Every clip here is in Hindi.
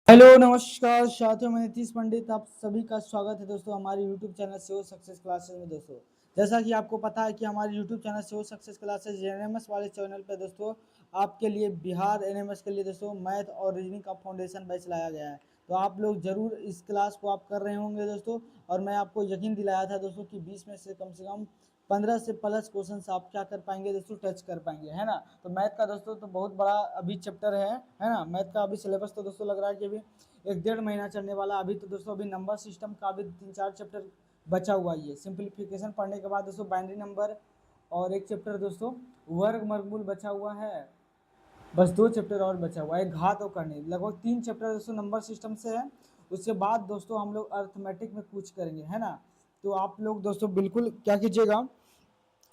हेलो नमस्कार साथियों, मैं नीतीश पंडित आप सभी का स्वागत है दोस्तों हमारे यूट्यूब चैनल सेओ सक्सेस क्लासेस में। दोस्तों जैसा कि आपको पता है कि हमारे यूट्यूब चैनल सेओ सक्सेस क्लासेस एनएमएस वाले चैनल पे दोस्तों आपके लिए बिहार एनएमएस के लिए दोस्तों मैथ और रीजनिंग का फाउंडेशन बैच लाया गया है। तो आप लोग जरूर इस क्लास को आप कर रहे होंगे दोस्तों, और मैं आपको यकीन दिलाया था दोस्तों कि 20 में से कम 15 से प्लस क्वेश्चन आप क्या कर पाएंगे दोस्तों, टच कर पाएंगे, है ना। तो मैथ का दोस्तों तो बहुत बड़ा अभी चैप्टर है ना। मैथ का अभी सिलेबस तो दोस्तों लग रहा है कि अभी 1-1.5 महीना चलने वाला। अभी तो दोस्तों अभी नंबर सिस्टम का भी 3-4 चैप्टर बचा हुआ ही है। सिंप्लीफिकेशन पढ़ने के बाद दोस्तों बाइनरी नंबर और एक चैप्टर दोस्तों वर्ग मर्गमूल बचा हुआ है। बस 2 चैप्टर और बचा हुआ है, घात और करनी। लगभग 3 चैप्टर दोस्तों नंबर सिस्टम से है। उसके बाद दोस्तों हम लोग अर्थमेटिक में कुछ करेंगे, है ना। तो आप लोग दोस्तों बिल्कुल क्या कीजिएगा,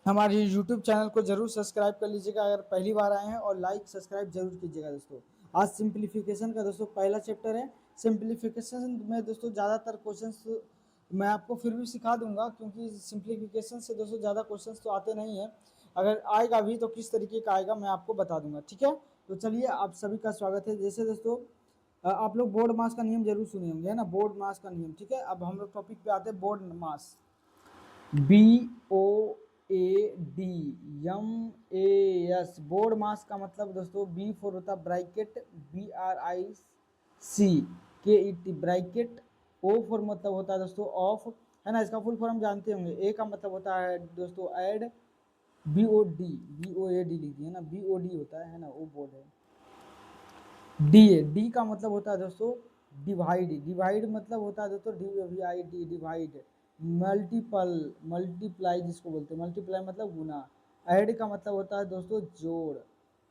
हमारे यूट्यूब चैनल को जरूर सब्सक्राइब कर लीजिएगा अगर पहली बार आए हैं, और लाइक सब्सक्राइब जरूर कीजिएगा दोस्तों। आज सिंप्लीफिकेशन का दोस्तों पहला चैप्टर है। सिंप्लीफिकेशन में दोस्तों ज़्यादातर क्वेश्चंस मैं आपको फिर भी सिखा दूंगा, क्योंकि सिंप्लीफिकेशन से दोस्तों ज़्यादा क्वेश्चंस तो आते नहीं हैं। अगर आएगा भी तो किस तरीके का आएगा मैं आपको बता दूंगा, ठीक है। तो चलिए आप सभी का स्वागत है। जैसे दोस्तों आप लोग बोर्ड मास का नियम जरूर सुने होंगे, है ना, बोर्ड मास का नियम, ठीक है। अब हम लोग टॉपिक पे आते हैं BODMAS. BOAD BODMAS का मतलब दोस्तों बी फॉर होता है bracket BRICKET bracket. O for मतलब होता है दोस्तों ऑफ, है ना। इसका फुल फॉर्म जानते होंगे। ए का मतलब होता है दोस्तों एड, BOD लिख दिए ना, BOD होता है ना, वो बोर्ड है। डी का मतलब होता है दोस्तों डिवाइड मतलब होता है दोस्तों डिवाइड। मल्टीप्लाई जिसको बोलते हैं, मल्टीप्लाई मतलब गुना। ऐड का मतलब होता है दोस्तों जोड़,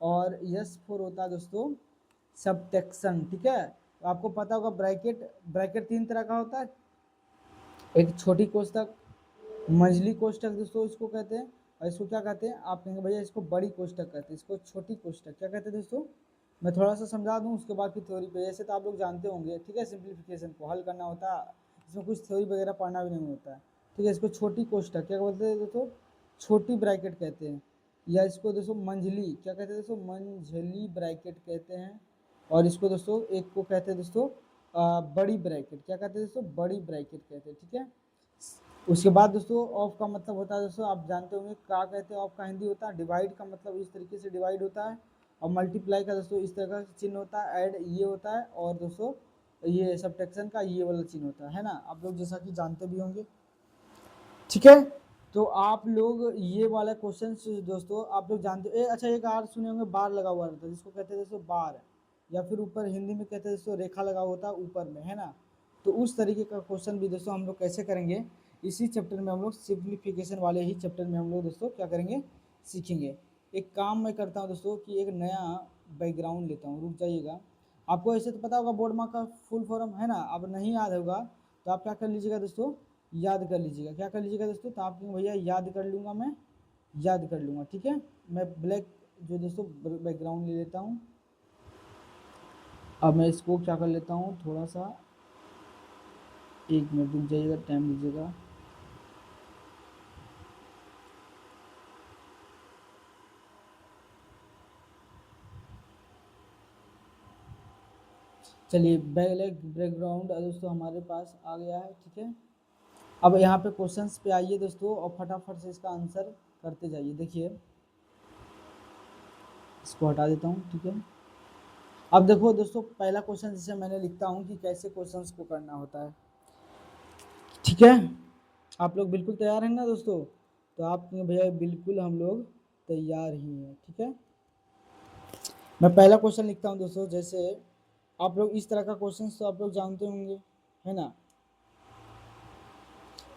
और यस फोर होता है दोस्तों सब्ट्रैक्शन, ठीक है। तो आपको पता होगा ब्रैकेट 3 तरह का होता है। एक छोटी कोष्ठक, मंझली कोष्ठक दोस्तों इसको कहते हैं, और इसको क्या कहते हैं आप कहेंगे भैया इसको बड़ी कोष्ठक कहते हैं, इसको छोटी कोष्ठक क्या कहते हैं दोस्तों। मैं थोड़ा सा समझा दूं उसके बाद फिर थ्योरी पे। ऐसे तो आप लोग जानते होंगे, ठीक है। सिंप्लीफिकेशन को हल करना होता है, इसमें कुछ थ्योरी वगैरह पढ़ना भी नहीं होता है, ठीक है। इसको छोटी कोष्ठक क्या बोलते हैं दोस्तों, छोटी ब्रैकेट कहते हैं, या इसको दोस्तों मंझली क्या कहते हैं दोस्तों, मंझली ब्रैकेट कहते हैं। और इसको दोस्तों एक को कहते हैं दोस्तों बड़ी ब्रैकेट, क्या कहते हैं दोस्तों, बड़ी ब्रैकेट कहते हैं, ठीक है। उसके बाद दोस्तों ऑफ का मतलब होता है दोस्तों आप जानते होंगे क्या कहते हैं, ऑफ का हिंदी होता है डिवाइड का मतलब इस तरीके से डिवाइड होता है, और मल्टीप्लाई का दोस्तों इस तरह का चिन्ह होता है, ऐड ये होता है, और दोस्तों ये सब्ट्रैक्शन का ये वाला चिन्ह होता है ना। आप लोग जैसा कि जानते भी होंगे, ठीक है। तो आप लोग ये वाला क्वेश्चन दोस्तों आप लोग जानते अच्छा एक और सुने होंगे बार लगा हुआ रहता है, जिसको कहते हैं दोस्तों बार, या फिर ऊपर हिंदी में कहते हैं दोस्तों रेखा लगा होता है ऊपर में, है ना। तो उस तरीके का क्वेश्चन भी दोस्तों हम लोग कैसे करेंगे, इसी चैप्टर में हम लोग सिंप्लीफिकेशन वाले ही चैप्टर में हम लोग दोस्तों क्या करेंगे, सीखेंगे। एक काम मैं करता हूँ दोस्तों कि एक नया बैकग्राउंड लेता हूँ, रुक जाइएगा। आपको ऐसे तो पता होगा बोर्ड मार्क का फुल फॉर्म, है ना। अब नहीं याद होगा तो आप क्या कर लीजिएगा दोस्तों, याद कर लीजिएगा। क्या कर लीजिएगा दोस्तों, तो आप भैया याद कर लूँगा, मैं याद कर लूँगा, ठीक है। मैं ब्लैक जो दोस्तों बैकग्राउंड ले लेता हूँ। अब मैं इसको क्या कर लेता हूँ, थोड़ा सा 1 मिनट रुक जाइएगा, टाइम दीजिएगा। चलिए ब्लैक बैकग्राउंड दोस्तों हमारे पास आ गया है, ठीक है। अब यहाँ पे क्वेश्चंस पे आइए दोस्तों, और फटाफट से इसका आंसर करते जाइए। देखिए इसको हटा देता हूँ, ठीक है। अब देखो दोस्तों पहला क्वेश्चन जैसे मैंने लिखता हूँ कि कैसे क्वेश्चंस को करना होता है, ठीक है। आप लोग बिल्कुल तैयार हैं ना दोस्तों, तो आप भैया बिल्कुल हम लोग तैयार ही हैं, ठीक है। मैं पहला क्वेश्चन लिखता हूँ दोस्तों। जैसे आप लोग इस तरह का क्वेश्चन तो आप लोग जानते होंगे, है ना।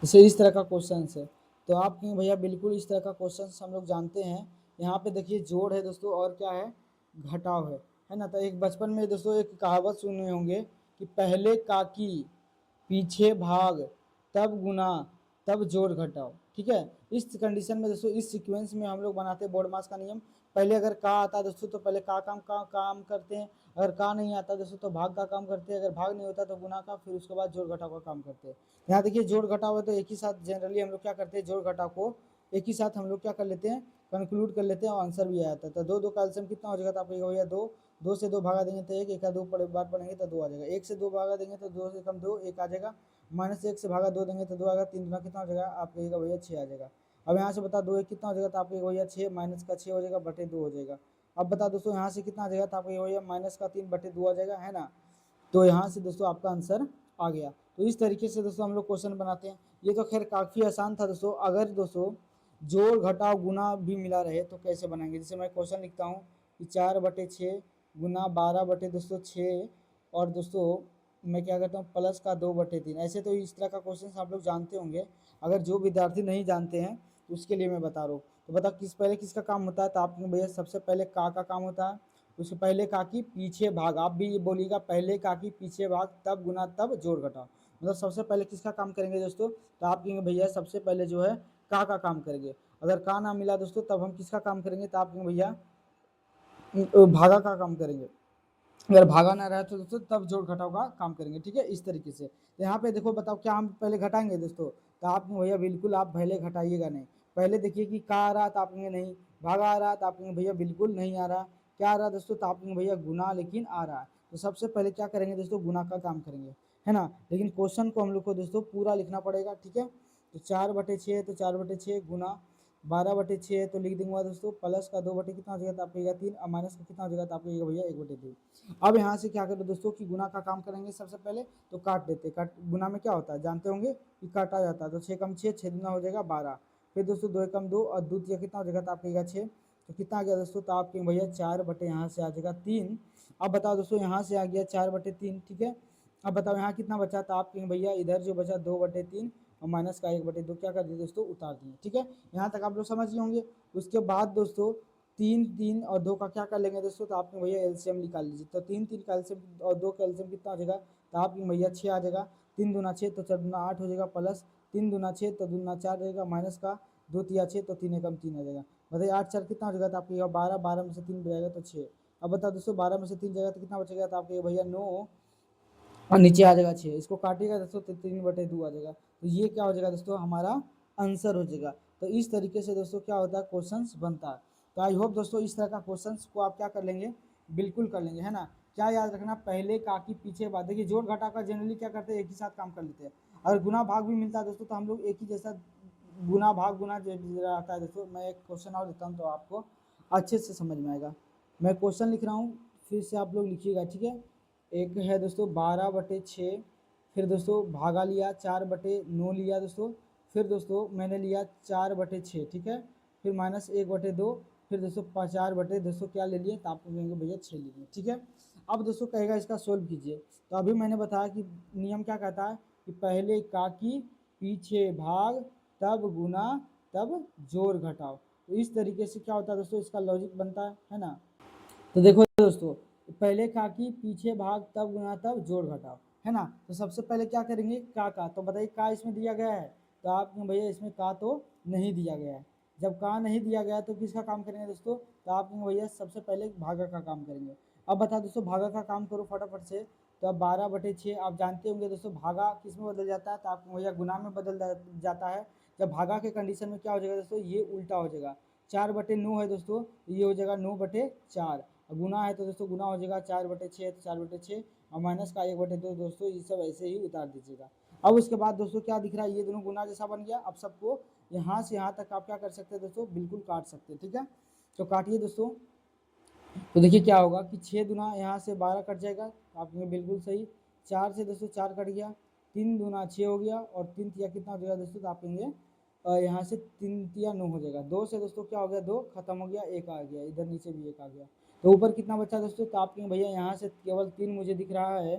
जैसे इस तरह का क्वेश्चन है, तो आप भैया बिल्कुल इस तरह का क्वेश्चन हम लोग जानते हैं। यहाँ पे देखिए जोड़ है दोस्तों, और क्या है, घटाव है ना। तो एक बचपन में दोस्तों एक कहावत सुने होंगे कि पहले काकी पीछे भाग तब गुना तब जोड़ घटाओ, ठीक है। इस कंडीशन में दोस्तों इस सीक्वेंस में हम लोग बनाते हैं बोर्ड मास का नियम। पहले अगर का आता है दोस्तों तो पहले का काम करते हैं, अगर का नहीं आता दोस्तों तो भाग का काम करते हैं, अगर भाग नहीं होता तो गुना का, फिर उसके बाद जोड़ घटाव का काम करते हैं। यहाँ देखिए जोड़ घटाव है तो एक ही साथ जनरली हम लोग क्या करते हैं, जोड़ घटाव को एक ही साथ हम लोग क्या कर लेते हैं, कंक्लूड कर लेते हैं, और आंसर भी आ जाता है। तो 2 2 का एलसीएम कितना हो जाएगा, तो आप कहिएगा भैया 2 2 से 2 भागा देंगे तो 1, 1 का 2 बार पढ़ेंगे तो 2 आ जाएगा। 1 से 2 भागा देंगे तो 2 से कम 2, 1 आ जाएगा। -1 से भागा 2 देंगे तो 2 आएगा। 3 गुना कितना हो जाएगा, आप कहिएगा भैया 6 आ जाएगा। अब यहाँ से बता 2 1 कितना हो जाएगा, तो आप कहिएगा भैया 6 माइनस का 6 हो जाएगा बटे 2 हो जाएगा। अब बता दोस्तों यहाँ से कितना आ जाएगा, तो आप कहिएगा भैया माइनस का 3 बटे 2 आ जाएगा, है ना। तो यहाँ से दोस्तों आपका आंसर आ गया। तो इस तरीके से दोस्तों हम लोग क्वेश्चन बनाते हैं। ये तो खैर काफ़ी आसान था दोस्तों। अगर दोस्तों जोड़ घटाव गुना भी मिला रहे तो कैसे बनाएंगे, जैसे मैं क्वेश्चन लिखता हूँ कि 4/6 गुना 12 दोस्तों 6, और दोस्तों मैं क्या करता हूँ प्लस का 2/3। ऐसे तो इस तरह का क्वेश्चन आप लोग जानते होंगे। अगर जो विद्यार्थी नहीं जानते हैं तो उसके लिए मैं बता रहा हूँ। तो बता पहले किसका काम होता है, तो आपने भैया सबसे पहले का काम होता है। उससे पहले का की पीछे भाग, आप भी ये बोलिएगा पहले का की पीछे भाग तब गुना तब जोड़ घटाओ। मतलब सबसे पहले किसका काम करेंगे दोस्तों, तो आप कहेंगे भैया सबसे पहले जो है का काम करेंगे। अगर का ना मिला दोस्तों तब हम किसका काम करेंगे, तो आप कहेंगे भैया भागा का काम करेंगे। अगर भागा ना रहा तो दोस्तों तब जोड़ घटाव का काम करेंगे। ठीक है, इस तरीके से। तो यहाँ पे देखो बताओ क्या हम पहले घटाएंगे दोस्तों, तो आप भैया बिल्कुल आप पहले घटाइएगा नहीं। पहले देखिए कि का आ रहा तो आप कहेंगे नहीं, भागा आ रहा तो आप कहेंगे भैया बिल्कुल नहीं आ रहा। क्या आ रहा दोस्तों, तो आप कहेंगे भैया गुना लेकिन आ रहा है। तो सबसे पहले क्या करेंगे दोस्तों, गुना का काम करेंगे, है ना। लेकिन क्वेश्चन को हम लोग को दोस्तों पूरा लिखना पड़ेगा। ठीक है, तो 4/6 तो 4/6 गुना 12/6 तो लिख दूंगा दोस्तों, प्लस का 2 बटे कितना हो जाएगा, तो आप कहिएगा 3, और माइनस का कितना हो जाएगा, तो आप कहिएगा भैया 1/2। अब यहाँ से क्या करें दोस्तों कि गुना का काम करेंगे। सबसे पहले तो काट देते, काट गुना में क्या होता है जानते होंगे कि काटा जाता है। तो 6 कम 6, 6 दूना हो जाएगा 12। फिर दोस्तों 2 कम 2 और 2 कितना हो जाएगा, तो आप कहिएगा 6। तो कितना आ गया दोस्तों, तो आप कहेंगे भैया 4 बटे यहाँ से आ जाएगा 3। अब बताओ दोस्तों यहाँ से आ गया 4/3। ठीक है, अब बताओ यहाँ कितना बचा, तो आप कहेंगे भैया इधर जो बचा 2/3 और माइनस का 1/2 क्या कर दिए दोस्तों, उतार दिए। ठीक है, यहाँ तक आप लोग समझ गए होंगे। उसके बाद दोस्तों 3 3 और 2 का क्या कर लेंगे दोस्तों, तो आपने भैया एलसीएम निकाल लीजिए। तो 3 3 का एलसीएम और 2 का एलसीएम कितना हो जाएगा, तो आप भैया 6 आ जाएगा। 3 दूना 6 तो 4 दूना 8 हो जाएगा, प्लस 3 दूना 6 तो दूना 4 रहेगा, माइनस का 2 तिया 6 तो 3 एकम 3 आ जाएगा। बताइए 8 4 कितना हो जाएगा, तो आपको 12, 12 में से 3 बचेगा तो 6। अब बताओ दोस्तों 12 में से 3 जाएगा तो कितना बचेगा, तो आपके भैया 9 और नीचे आ जाएगा 6। इसको काटिएगा दोस्तों तो 3/2 आ जाएगा। तो ये क्या हो जाएगा दोस्तों, हमारा आंसर हो जाएगा। तो इस तरीके से दोस्तों क्या होता है, क्वेश्चंस बनता है। तो आई होप दोस्तों इस तरह का क्वेश्चंस को आप क्या कर लेंगे, बिल्कुल कर लेंगे, है ना। क्या याद रखना, पहले का की पीछे बात। देखिए जोड़ घटा का जनरली क्या करते हैं, एक ही साथ काम कर लेते हैं। अगर गुना भाग भी मिलता है दोस्तों तो हम लोग एक ही जैसा गुना भाग गुना आता है दोस्तों। मैं एक क्वेश्चन और देता हूँ तो आपको अच्छे से समझ में आएगा। मैं क्वेश्चन लिख रहा हूँ, फिर से आप लोग लिखिएगा। ठीक है, एक है दोस्तों 12/6, फिर दोस्तों भागा लिया 4/9 लिया दोस्तों, फिर दोस्तों मैंने लिया 4/6। ठीक है, फिर -1/2, फिर दोस्तों 4 दोस्तों क्या ले लिए, तो आप कहेंगे भैया 6 लिए। ठीक है, अब दोस्तों कहेगा इसका सोल्व कीजिए। तो अभी मैंने बताया कि नियम क्या कहता है कि पहले का की पीछे भाग तब गुना तब जोड़ घटाओ। तो इस तरीके से क्या होता है दोस्तों, इसका लॉजिक बनता है ना। तो देखो दोस्तों पहले का की पीछे भाग तब गुना तब जोड़ घटाओ, है ना। तो सबसे पहले क्या करेंगे का, तो बताइए का इसमें दिया गया है, तो आप भैया इसमें का तो नहीं दिया गया है। जब का नहीं दिया गया तो किसका काम करेंगे दोस्तों, तो आप भैया सबसे पहले भागा का काम करेंगे। अब बता दोस्तों भागा का काम करो फटाफट से। तो अब 12/6 आप जानते होंगे दोस्तों भागा किस में बदल जाता है, तो आपको भैया गुना में बदल जाता है। जब भागा के कंडीशन में क्या हो जाएगा दोस्तों, ये उल्टा हो जाएगा। 4/9 है दोस्तों, ये हो जाएगा 9/4। गुना है तो दोस्तों गुना हो जाएगा 4/6 तो 4/6, और माइनस का 1/2 दोस्तों ये सब ऐसे ही उतार दीजिएगा। अब उसके बाद दोस्तों क्या दिख रहा है, ये दोनों गुना जैसा बन गया। अब सबको यहाँ से यहाँ तक आप क्या कर सकते हैं दोस्तों, बिल्कुल काट सकते हैं। ठीक है, तो काटिए दोस्तों। तो देखिए क्या होगा कि 6 दूना यहाँ से 12 कट जाएगा, तो आपने बिल्कुल सही। 4 से दोस्तों 4 कट गया, 3 दूना 6 हो गया, और 3 तिया कितना हो जाएगा दोस्तों, तो आप कहेंगे यहाँ से 3 तिया 9 हो जाएगा। 2 से दोस्तों क्या हो गया, 2 खत्म हो गया, 1 आ गया, इधर नीचे भी 1 आ गया। तो ऊपर कितना बचा दोस्तों, तो आप कहेंगे भैया यहाँ से केवल 3 मुझे दिख रहा है।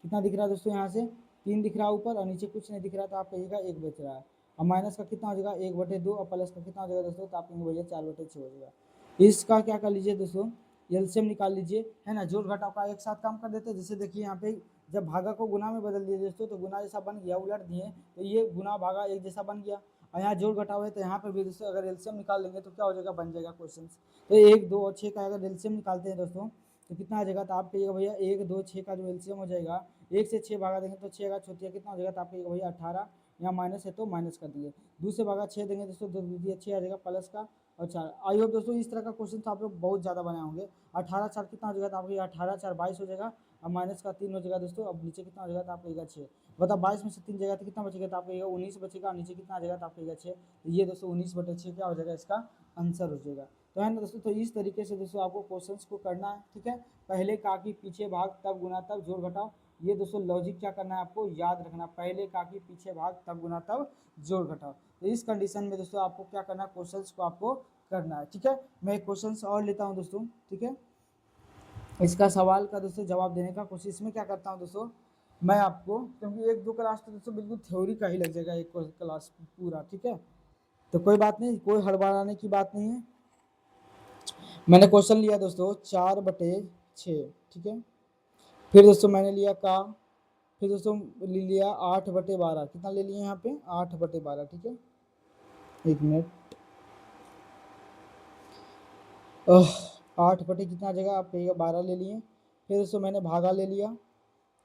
कितना दिख रहा है दोस्तों, यहाँ से 3 दिख रहा है ऊपर, और नीचे कुछ नहीं दिख रहा, तो आप कहिएगा 1 बच रहा है। और माइनस का कितना हो जाएगा 1/2, और प्लस का कितना हो जाएगा दोस्तों, तो आप कहेंगे भैया 4/6 हो जाएगा। इसका क्या कर लीजिए दोस्तों, एलसीएम निकाल लीजिए, है ना। जोड़ घटाव का एक साथ काम कर देते हैं। जैसे देखिए यहाँ पे जब भागा को गुना में बदल दिए दोस्तों तो गुना जैसा बन गया, उलट दिए तो ये गुना भागा एक जैसा बन गया। और यहाँ जोड़ घटाव है तो यहाँ पर भी दोस्तों अगर एलसीएम निकाल लेंगे तो क्या हो जाएगा, बन जाएगा क्वेश्चन। तो 1 2 और 6 का अगर एलसीएम निकालते हैं दोस्तों तो कितना आ जाएगा, तो आप कहिएगा भैया 1 2 6 का जो एलसीएम हो जाएगा, 1 से 6 भागा देंगे तो 6 का छोटिया कितना हो जाएगा, तो आप कहिएगा भैया 18। यहाँ माइनस है तो माइनस कर दिए। 2 से भागा 6 देंगे दोस्तों, 2 2 6 आ जाएगा, प्लस का और 4। आई होप दोस्तों इस तरह का क्वेश्चन तो आप लोग बहुत ज़्यादा बनाए होंगे। 18 4 कितना हो जाएगा, तो आपको 18 4 22 हो जाएगा, और माइनस का 3 हो जाएगा दोस्तों। अब नीचे कितना हो जाएगा, तो आपको 6 बताओ, 22 में से 3 जगह तो कितना बचेगा, तो आपको 19 बचेगा, और नीचे कितना आ जाएगा, तो आपको 6। तो ये दोस्तों 19/6 क्या हो जाएगा, इसका आंसर हो जाएगा। तो है ना दोस्तों, तो इस तरीके से दोस्तों आपको क्वेश्चंस को करना है, ठीक है। पहले का की पीछे भाग तब गुना तब जोड़ घटाओ, ये दोस्तों लॉजिक क्या करना है आपको याद रखना, पहले का की पीछे भाग तब गुना तब जोड़ घटाओ। तो इस कंडीशन में दोस्तों आपको क्या करना है, क्वेश्चंस को आपको करना है, ठीक है। मैं क्वेश्चंस और लेता हूं दोस्तों, ठीक है। इसका सवाल का दोस्तों जवाब देने का कोशिश में क्या करता हूं दोस्तों, मैं आपको, क्योंकि 1 2 क्लास तो दोस्तों बिल्कुल थ्योरी का ही लग जाएगा, एक क्लास पूरा, ठीक है। तो कोई बात नहीं, कोई हड़बड़ाने की बात नहीं है। मैंने क्वेश्चन लिया दोस्तों 4/6, ठीक है। फिर दोस्तों मैंने लिया का, फिर दोस्तों ले लिया 8/12, कितना ले लिए यहाँ पे 8/12, ठीक है। 1 मिनट, 8 बटे कितना आ जाएगा, आप कहिएगा 12 ले लिए। फिर दोस्तों मैंने भागा ले लिया,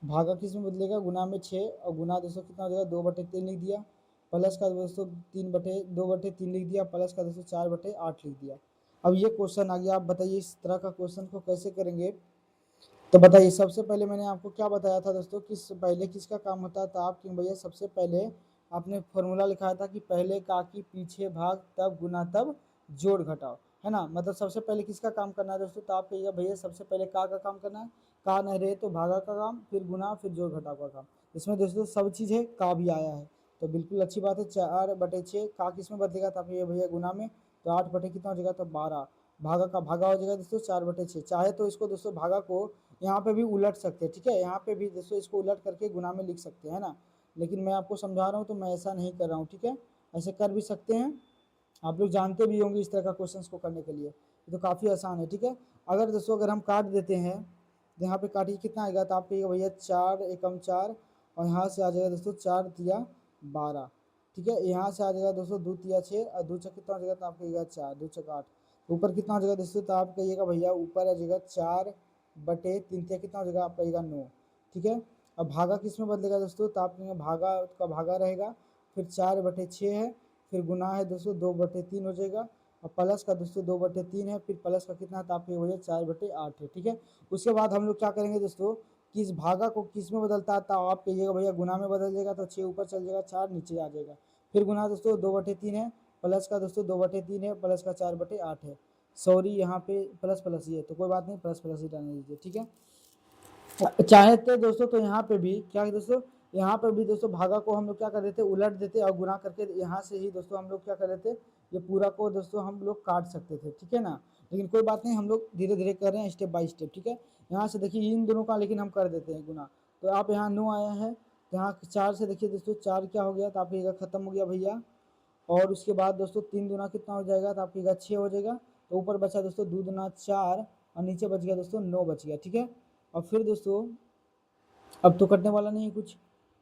भागा किस में बदलेगा, गुना में 6, और गुना दोस्तों कितना हो जाएगा 2/3 लिख दिया, प्लस का दोस्तों 2/3 लिख दिया, प्लस का दोस्तों 4/8 लिख दिया। अब ये क्वेश्चन आ गया, आप बताइए इस तरह का क्वेश्चन को कैसे करेंगे। तो बताइए, सबसे पहले मैंने आपको क्या बताया था दोस्तों, किस पहले किसका काम होता था आपके भैया, सबसे पहले आपने फॉर्मूला लिखाया था कि पहले का की पीछे भाग तब गुना तब जोड़ घटाओ, है ना। मतलब सबसे पहले किसका काम करना है दोस्तों, तो आप कहिएगा भैया सबसे पहले का काम करना है, का नहीं रहे तो भागा का काम, फिर गुना, फिर जोड़ घटाव का काम। इसमें दोस्तों सब चीज़ है, का भी आया है, तो बिल्कुल अच्छी बात है। 4/6 का किस में बदलेगा, तो आप ये भैया गुना में, तो 8 बटे कितना हो जाएगा, तो 12, भागा का भागा हो जाएगा दोस्तों 4/6। चाहे तो इसको दोस्तों भागा को यहाँ पे भी उलट सकते हैं, ठीक है, यहाँ पे भी दोस्तों इसको उलट करके गुना में लिख सकते हैं ना, लेकिन मैं आपको समझा रहा हूँ तो मैं ऐसा नहीं कर रहा हूँ, ठीक है। ऐसे कर भी सकते हैं, आप लोग जानते भी होंगे इस तरह का क्वेश्चंस को करने के लिए, ये तो काफ़ी आसान है, ठीक है। अगर दोस्तों अगर हम काट देते हैं, तो यहाँ पे काटिए कितना आएगा, तो आपको भैया 4 एकम 4, और यहाँ से आ जाएगा दोस्तों 4 तिया 12, ठीक है। यहाँ से आ जाएगा दोस्तों 2 तिया 6, और 2 छक कितना हो जाएगा, तो आपको कहिएगा 4, 2 छक 8, ऊपर कितना हो जाएगा दोस्तों, तो आप कहिएगा भैया ऊपर आ जाएगा 4/3 कितना हो जाएगा, आप कहिएगा 9, ठीक है। अब भागा किस में बदलेगा दोस्तों, तो आप कहेंगे भागा का भागा रहेगा, फिर 4/6 है, फिर गुना है दोस्तों 2/3 हो जाएगा, और प्लस का दोस्तों 2/3 है, फिर प्लस का कितना है, तो आपके हो जाएगा 4/8 है, ठीक है। उसके बाद हम लोग क्या करेंगे दोस्तों, किस भागा को किस में बदलता है, तो आप कहिएगा भैया गुना में बदल जाएगा, तो 6 ऊपर चल जाएगा, 4 नीचे आ जाएगा, फिर गुना दोस्तों 2/3 है, प्लस का दोस्तों 2/3 है, प्लस का 4/8 है। सॉरी यहाँ पे प्लस प्लस ही है, तो कोई बात नहीं, प्लस प्लस ही डालने दीजिए, ठीक है। चाहे तो दोस्तों, तो यहाँ पे भी क्या है दोस्तों, यहाँ पर भी दोस्तों भागा को हम लोग क्या कर देते, उलट देते और गुना करके यहाँ से ही दोस्तों हम लोग क्या कर देते, ये पूरा को दोस्तों हम लोग काट सकते थे, ठीक है ना। लेकिन कोई बात नहीं, हम लोग धीरे धीरे कर रहे हैं, स्टेप बाय स्टेप, ठीक है। यहाँ से देखिए इन दोनों का लेकिन हम कर देते हैं गुना, तो आप यहाँ 9 आया है, तो यहाँ 4 से देखिए दोस्तों 4 क्या हो गया, तो आप ये खत्म हो गया भैया। और उसके बाद दोस्तों 3 दूना कितना हो जाएगा, तो आपके 6 हो जाएगा, तो ऊपर बचा दोस्तों 2 दूना 4, और नीचे बच गया दोस्तों 9 बच गया, ठीक है। और फिर दोस्तों अब तो कटने वाला नहीं है कुछ,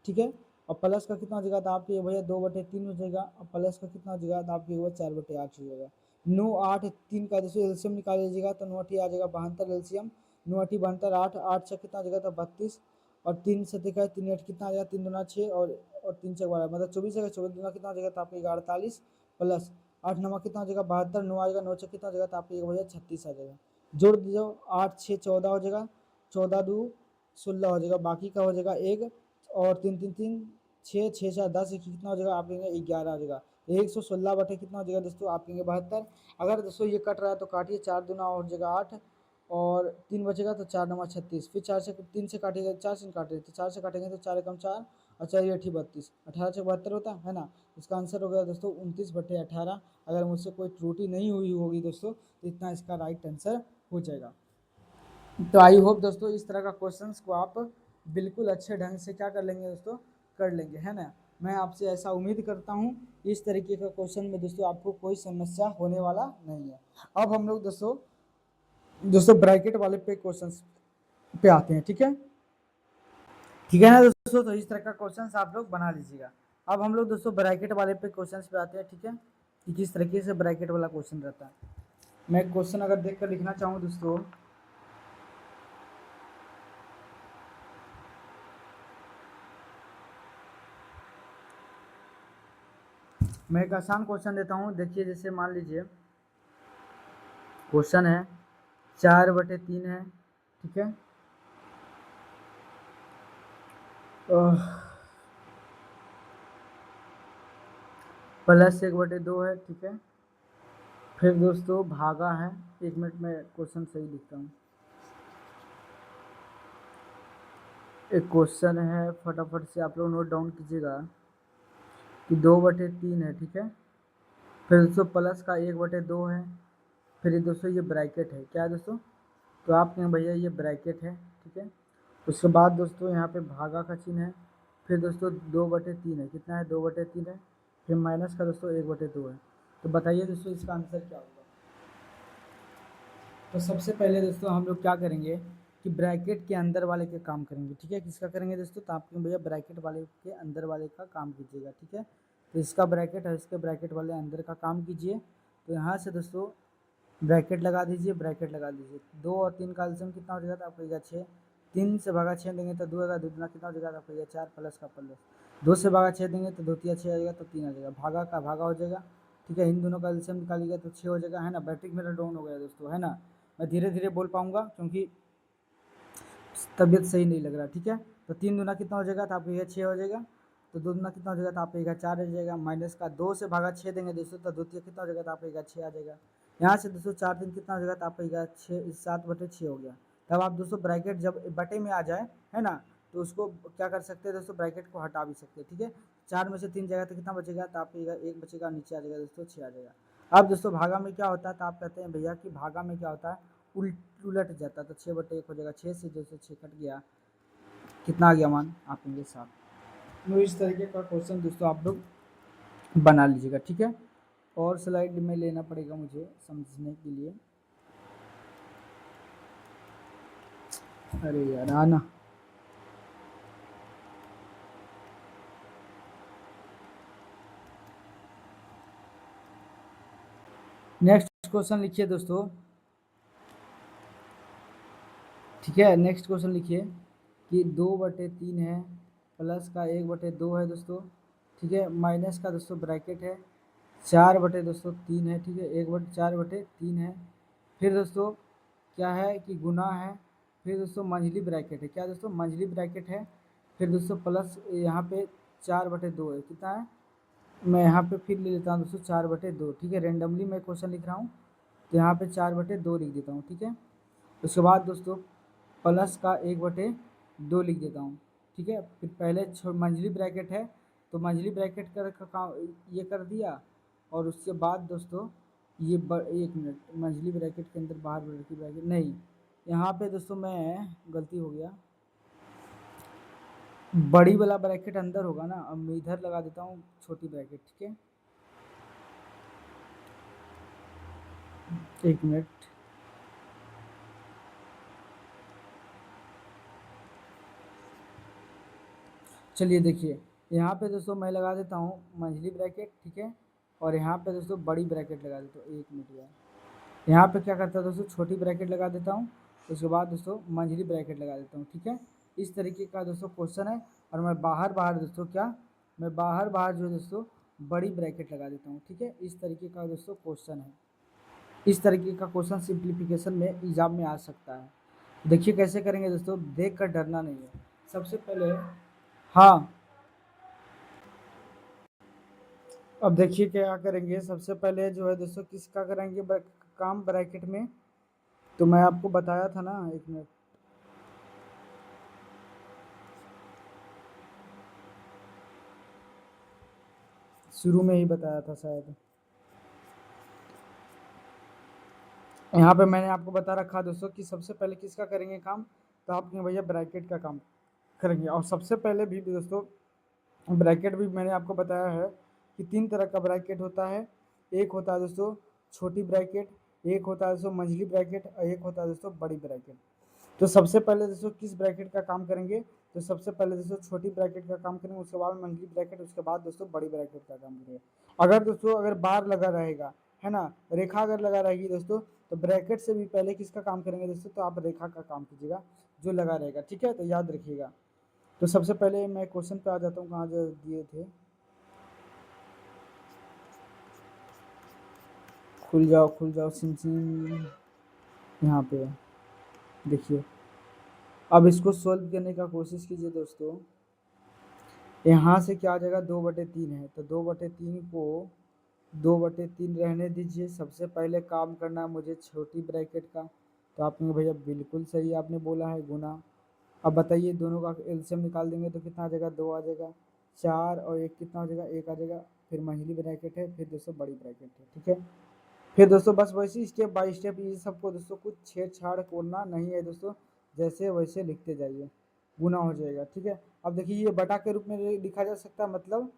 ठीक है। और प्लस का कितना हो जाएगा, तो आपके भैया 2/3 हो जाएगा, और प्लस का कितना हो जाएगा, तो आपके हुआ 4/8 हो जाएगा। 9 8 3 का दोस्तों एल्सियम निकाल लीजिएगा, तो 9 आ जाएगा 72 एल्सियम, 9 72 8 8 से कितना आ जाएगा, तो 32, और 3 से देखा है 3 8 कितना आ जाएगा, 3 दूना 6, और 3 6 12 मतलब 24 है, 24 दूना कितना हो जाएगा, तो आपके 48, प्लस 8 9 कितना हो जाएगा 72, 9 आएगा, 9 6 कितना हो जाएगा, तो आपके भैया 36 आ जाएगा। जोड़ दीजिए, 8 6 14 हो जाएगा, 14 2 16 हो जाएगा, बाकी का हो जाएगा 1, और 3 3 3 6 6 4 10 कितना हो जाएगा, आप कहेंगे 11 आ जाएगा। 116 बटे कितना हो जाएगा दोस्तों, आप कहेंगे 72। अगर दोस्तों ये कट रहा है तो काटिए, 4 दूना हो जाएगा 8, और 3 बचेगा, तो 4 9 36, फिर 4 से 3 से काटिएगा, 4 से काट रहे तो 4 से काटेंगे तो 4 एकम 4, और 4 ये 32, 18 से 72 होता है ना। इसका आंसर हो गया दोस्तों 29/18। अगर मुझसे कोई त्रुटि नहीं हुई होगी दोस्तों, तो इतना इसका राइट आंसर हो जाएगा। तो आई होप दोस्तों इस तरह का क्वेश्चंस को आप बिल्कुल अच्छे ढंग से क्या कर लेंगे दोस्तों, कर लेंगे, है ना। मैं आपसे ऐसा उम्मीद करता हूँ, इस तरीके का क्वेश्चन में दोस्तों आपको कोई समस्या होने वाला नहीं है। अब हम लोग दोस्तों दोस्तों ब्रैकेट वाले पे क्वेश्चंस पे आते हैं, ठीक है, ठीक है ना दोस्तों। तो इस तरह का क्वेश्चंस आप लोग बना लीजिएगा। अब हम लोग दोस्तों ब्रैकेट वाले पे क्वेश्चंस पे आते हैं, ठीक है, कि किस तरीके से ब्रैकेट वाला क्वेश्चन रहता है। मैं क्वेश्चन अगर देख कर लिखना चाहूँ दोस्तों, मैं एक आसान क्वेश्चन देता हूँ, देखिए जैसे मान लीजिए क्वेश्चन है 4/3 है, ठीक है। +1/2 है, ठीक है। फिर दोस्तों भागा है, 1 मिनट में क्वेश्चन सही लिखता हूँ। एक क्वेश्चन है, फटाफट से आप लोग नोट डाउन कीजिएगा कि 2/3 है, ठीक है। फिर दोस्तों प्लस का 1/2 है। फिर ये दोस्तों ये ब्रैकेट है, क्या है दोस्तों, तो आप कहें भैया ये ब्रैकेट है, ठीक है। उसके बाद दोस्तों यहाँ पे भागा का चिन्ह है। फिर दोस्तों 2/3 है, कितना है, 2/3 है। फिर माइनस का दोस्तों 1/2 है। तो बताइए दोस्तों इसका आंसर क्या होगा। तो सबसे पहले दोस्तों हम लोग क्या करेंगे कि ब्रैकेट के अंदर वाले के काम करेंगे, ठीक है। किसका करेंगे दोस्तों, तो आपके भैया ब्रैकेट वाले के अंदर वाले का काम कीजिएगा, ठीक है। तो इसका ब्रैकेट है, इसके ब्रैकेट वाले अंदर का काम कीजिए। तो यहाँ से दोस्तों ब्रैकेट लगा दीजिए, ब्रैकेट लगा दीजिए। 2 और 3 का एलसीएम कितना हो जाएगा, तो आपको आएगा 6। 3 से भागा 6 देंगे तो 2 आएगा, 2 दूना कितना हो जाएगा, आपको आएगा 4 प्लस का प्लस। 2 से भागा 6 देंगे तो 2 तिया 6 आ जाएगा, तो 3 आ जाएगा। भागा का भागा हो जाएगा, ठीक है। इन दोनों का एलसीएम निकालिएगा तो 6 हो जाएगा, है ना। बैटरी मेरा डाउन हो गया दोस्तों, है ना। मैं धीरे धीरे बोल पाऊंगा क्योंकि तबीयत सही नहीं लग रहा, ठीक है। तो 3 दूना कितना हो जाएगा, तो आपको यह 6 हो जाएगा। तो 2 दूना कितना हो जाएगा, तो आप आएगा 4 आ जाएगा। माइनस का 2 से भागा 6 देंगे दोस्तों, तो 2 तिया कितना हो जाएगा, तो आप आएगा 6 आ जाएगा। यहाँ से दोस्तों 4 दिन कितना हो जाएगा, तो आप आएगा 6, 7/6 हो गया। तब आप दोस्तों ब्रैकेट जब बटे में आ जाए, है ना, तो उसको क्या कर सकते हैं दोस्तों, ब्रैकेट को हटा भी सकते हैं, ठीक है। 4 में से 3 जाएगा तो कितना बचेगा, तो आप आएगा 1 बचेगा, नीचे आ जाएगा दोस्तों 6 आ जाएगा। अब दोस्तों भागा में क्या होता है, तो आप कहते हैं भैया कि भागा में क्या होता है, उलट जाता है। तो 6/1 हो जाएगा, 6 से दोस्तों 6 कट गया, कितना आ गया मान, आप होंगे 7। तो इस तरीके का क्वेश्चन दोस्तों आप लोग बना लीजिएगा, ठीक है। और स्लाइड में लेना पड़ेगा मुझे समझने के लिए। अरे यार आना। नेक्स्ट क्वेश्चन लिखिए दोस्तों, ठीक है। नेक्स्ट क्वेश्चन लिखिए कि 2/3 है, प्लस का 1/2 है दोस्तों, ठीक है। माइनस का दोस्तों ब्रैकेट है, 4/3 है, ठीक है। 1/4/3 है। फिर दोस्तों क्या है कि गुना है। फिर दोस्तों मंझली ब्रैकेट है, क्या दोस्तों, मंझली ब्रैकेट है। फिर दोस्तों प्लस यहाँ पे 4/2 है, कितना है, मैं यहाँ पे फिर ले लेता हूँ दोस्तों 4/2, ठीक है। रेंडमली मैं क्वेश्चन लिख रहा हूँ, तो यहाँ पे 4/2 लिख देता हूँ, ठीक है। उसके बाद दोस्तों प्लस का 1/2 लिख देता हूँ, ठीक है। फिर पहले मंझली ब्रैकेट है, तो मंझली ब्रैकेट का काम ये कर दिया। और उसके बाद दोस्तों ये 1 मिनट, मंझली ब्रैकेट के अंदर बाहर की ब्रैकेट नहीं, यहाँ पे दोस्तों मैं गलती हो गया, बड़ी वाला ब्रैकेट अंदर होगा ना। अब मैं इधर लगा देता हूँ छोटी ब्रैकेट, ठीक है। 1 मिनट, चलिए देखिए, यहाँ पे दोस्तों मैं लगा देता हूँ मंझली ब्रैकेट, ठीक है। और यहाँ पे दोस्तों बड़ी ब्रैकेट लगा देता हूँ, 1 मिनट यार। यहाँ पे क्या करता है दोस्तों, छोटी ब्रैकेट लगा देता हूँ। उसके बाद दोस्तों मंझली ब्रैकेट लगा देता हूँ, ठीक है। इस तरीके का दोस्तों क्वेश्चन है। और मैं बाहर बाहर दोस्तों क्या, मैं बाहर बाहर जो है दोस्तों बड़ी ब्रैकेट लगा देता हूँ, ठीक है। इस तरीके का दोस्तों क्वेश्चन है। इस तरीके का क्वेश्चन सिंप्लीफिकेशन में एग्जाम में आ सकता है। देखिए कैसे करेंगे दोस्तों, देख कर डरना नहीं है। सबसे पहले, हाँ, अब देखिए क्या करेंगे। सबसे पहले जो है दोस्तों किसका करेंगे काम ब्रैकेट में, तो मैं आपको बताया था ना, 1 मिनट, शुरू में ही बताया था शायद। यहाँ पे मैंने आपको बता रखा दोस्तों कि सबसे पहले किसका करेंगे काम, तो आप भैया ब्रैकेट का काम करेंगे। और सबसे पहले भी दोस्तों ब्रैकेट भी मैंने आपको बताया है कि 3 तरह का ब्रैकेट होता है। एक होता है दोस्तों छोटी ब्रैकेट, एक होता है दोस्तों मंझली ब्रैकेट, और एक होता है दोस्तों बड़ी ब्रैकेट। तो सबसे पहले दोस्तों किस ब्रैकेट का काम करेंगे, तो सबसे पहले दोस्तों छोटी ब्रैकेट का काम करेंगे, उसके बाद मंझली ब्रैकेट, उसके बाद दोस्तों बड़ी ब्रैकेट का काम करेंगे। अगर दोस्तों अगर बार लगा रहेगा, है ना, रेखा अगर लगा रहेगी दोस्तों, तो ब्रैकेट से भी पहले किसका काम करेंगे दोस्तों, तो आप रेखा का काम कीजिएगा जो लगा रहेगा, ठीक है। तो याद रखिएगा। तो सबसे पहले मैं क्वेश्चन पे आ जाता हूँ, कहाँ जो दिए थे खुल जाओ सिम सिम। यहाँ पे देखिए, अब इसको सोल्व करने का कोशिश कीजिए दोस्तों। यहाँ से क्या आ जाएगा, 2/3 है, तो 2/3 को 2/3 रहने दीजिए। सबसे पहले काम करना है मुझे छोटी ब्रैकेट का, तो आपने भैया बिल्कुल सही आपने बोला है, गुना। अब बताइए दोनों का एलसीएम निकाल देंगे तो कितना आ जाएगा, 2 आ जाएगा। 4 और 1 कितना हो जाएगा, 1 आ जाएगा। फिर मंझली ब्रैकेट है, फिर दोस्तों बड़ी ब्रैकेट है, ठीक है। फिर दोस्तों बस वैसे स्टेप बाय स्टेप ये सबको दोस्तों कुछ छेड़छाड़ करना नहीं है दोस्तों, जैसे वैसे लिखते जाइए, गुना हो जाएगा, ठीक है। अब देखिए ये बटा के रूप में लिखा जा सकता है, मतलब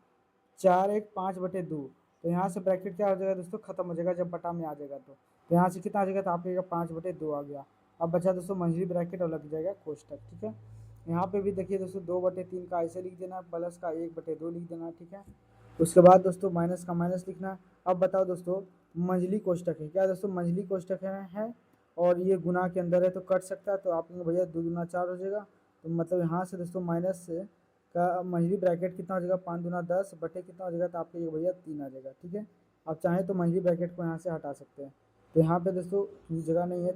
4 1 5/2। तो यहाँ से ब्रैकेट क्या हो जाएगा दोस्तों, खत्म हो जाएगा जब बटा में आ जाएगा तो यहाँ से कितना आ जाएगा, तो आप 5/2 आ गया। अब बचा दोस्तों मंझली ब्रैकेट और लग जाएगा कोष्टक, ठीक है। यहाँ पे भी देखिए दोस्तों 2/3 का ऐसे लिख देना, प्लस का 1/2 लिख देना, ठीक है। उसके बाद दोस्तों माइनस का माइनस लिखना। अब बताओ दोस्तों, मंझली कोष्टक है क्या दोस्तों, मंझली कोष्टक है और ये गुना के अंदर है तो कट सकता है, तो आप भैया 2 दूना 4 हो जाएगा। तो मतलब यहाँ से दोस्तों माइनस से का मंझली ब्रैकेट कितना हो जाएगा, 5 दूना 10 बटे कितना हो जाएगा, तो आपके ये भैया 3 आ जाएगा, ठीक है। आप चाहें तो मंझली ब्रैकेट को यहाँ से हटा सकते हैं। तो यहाँ पे दोस्तों जगह नहीं है,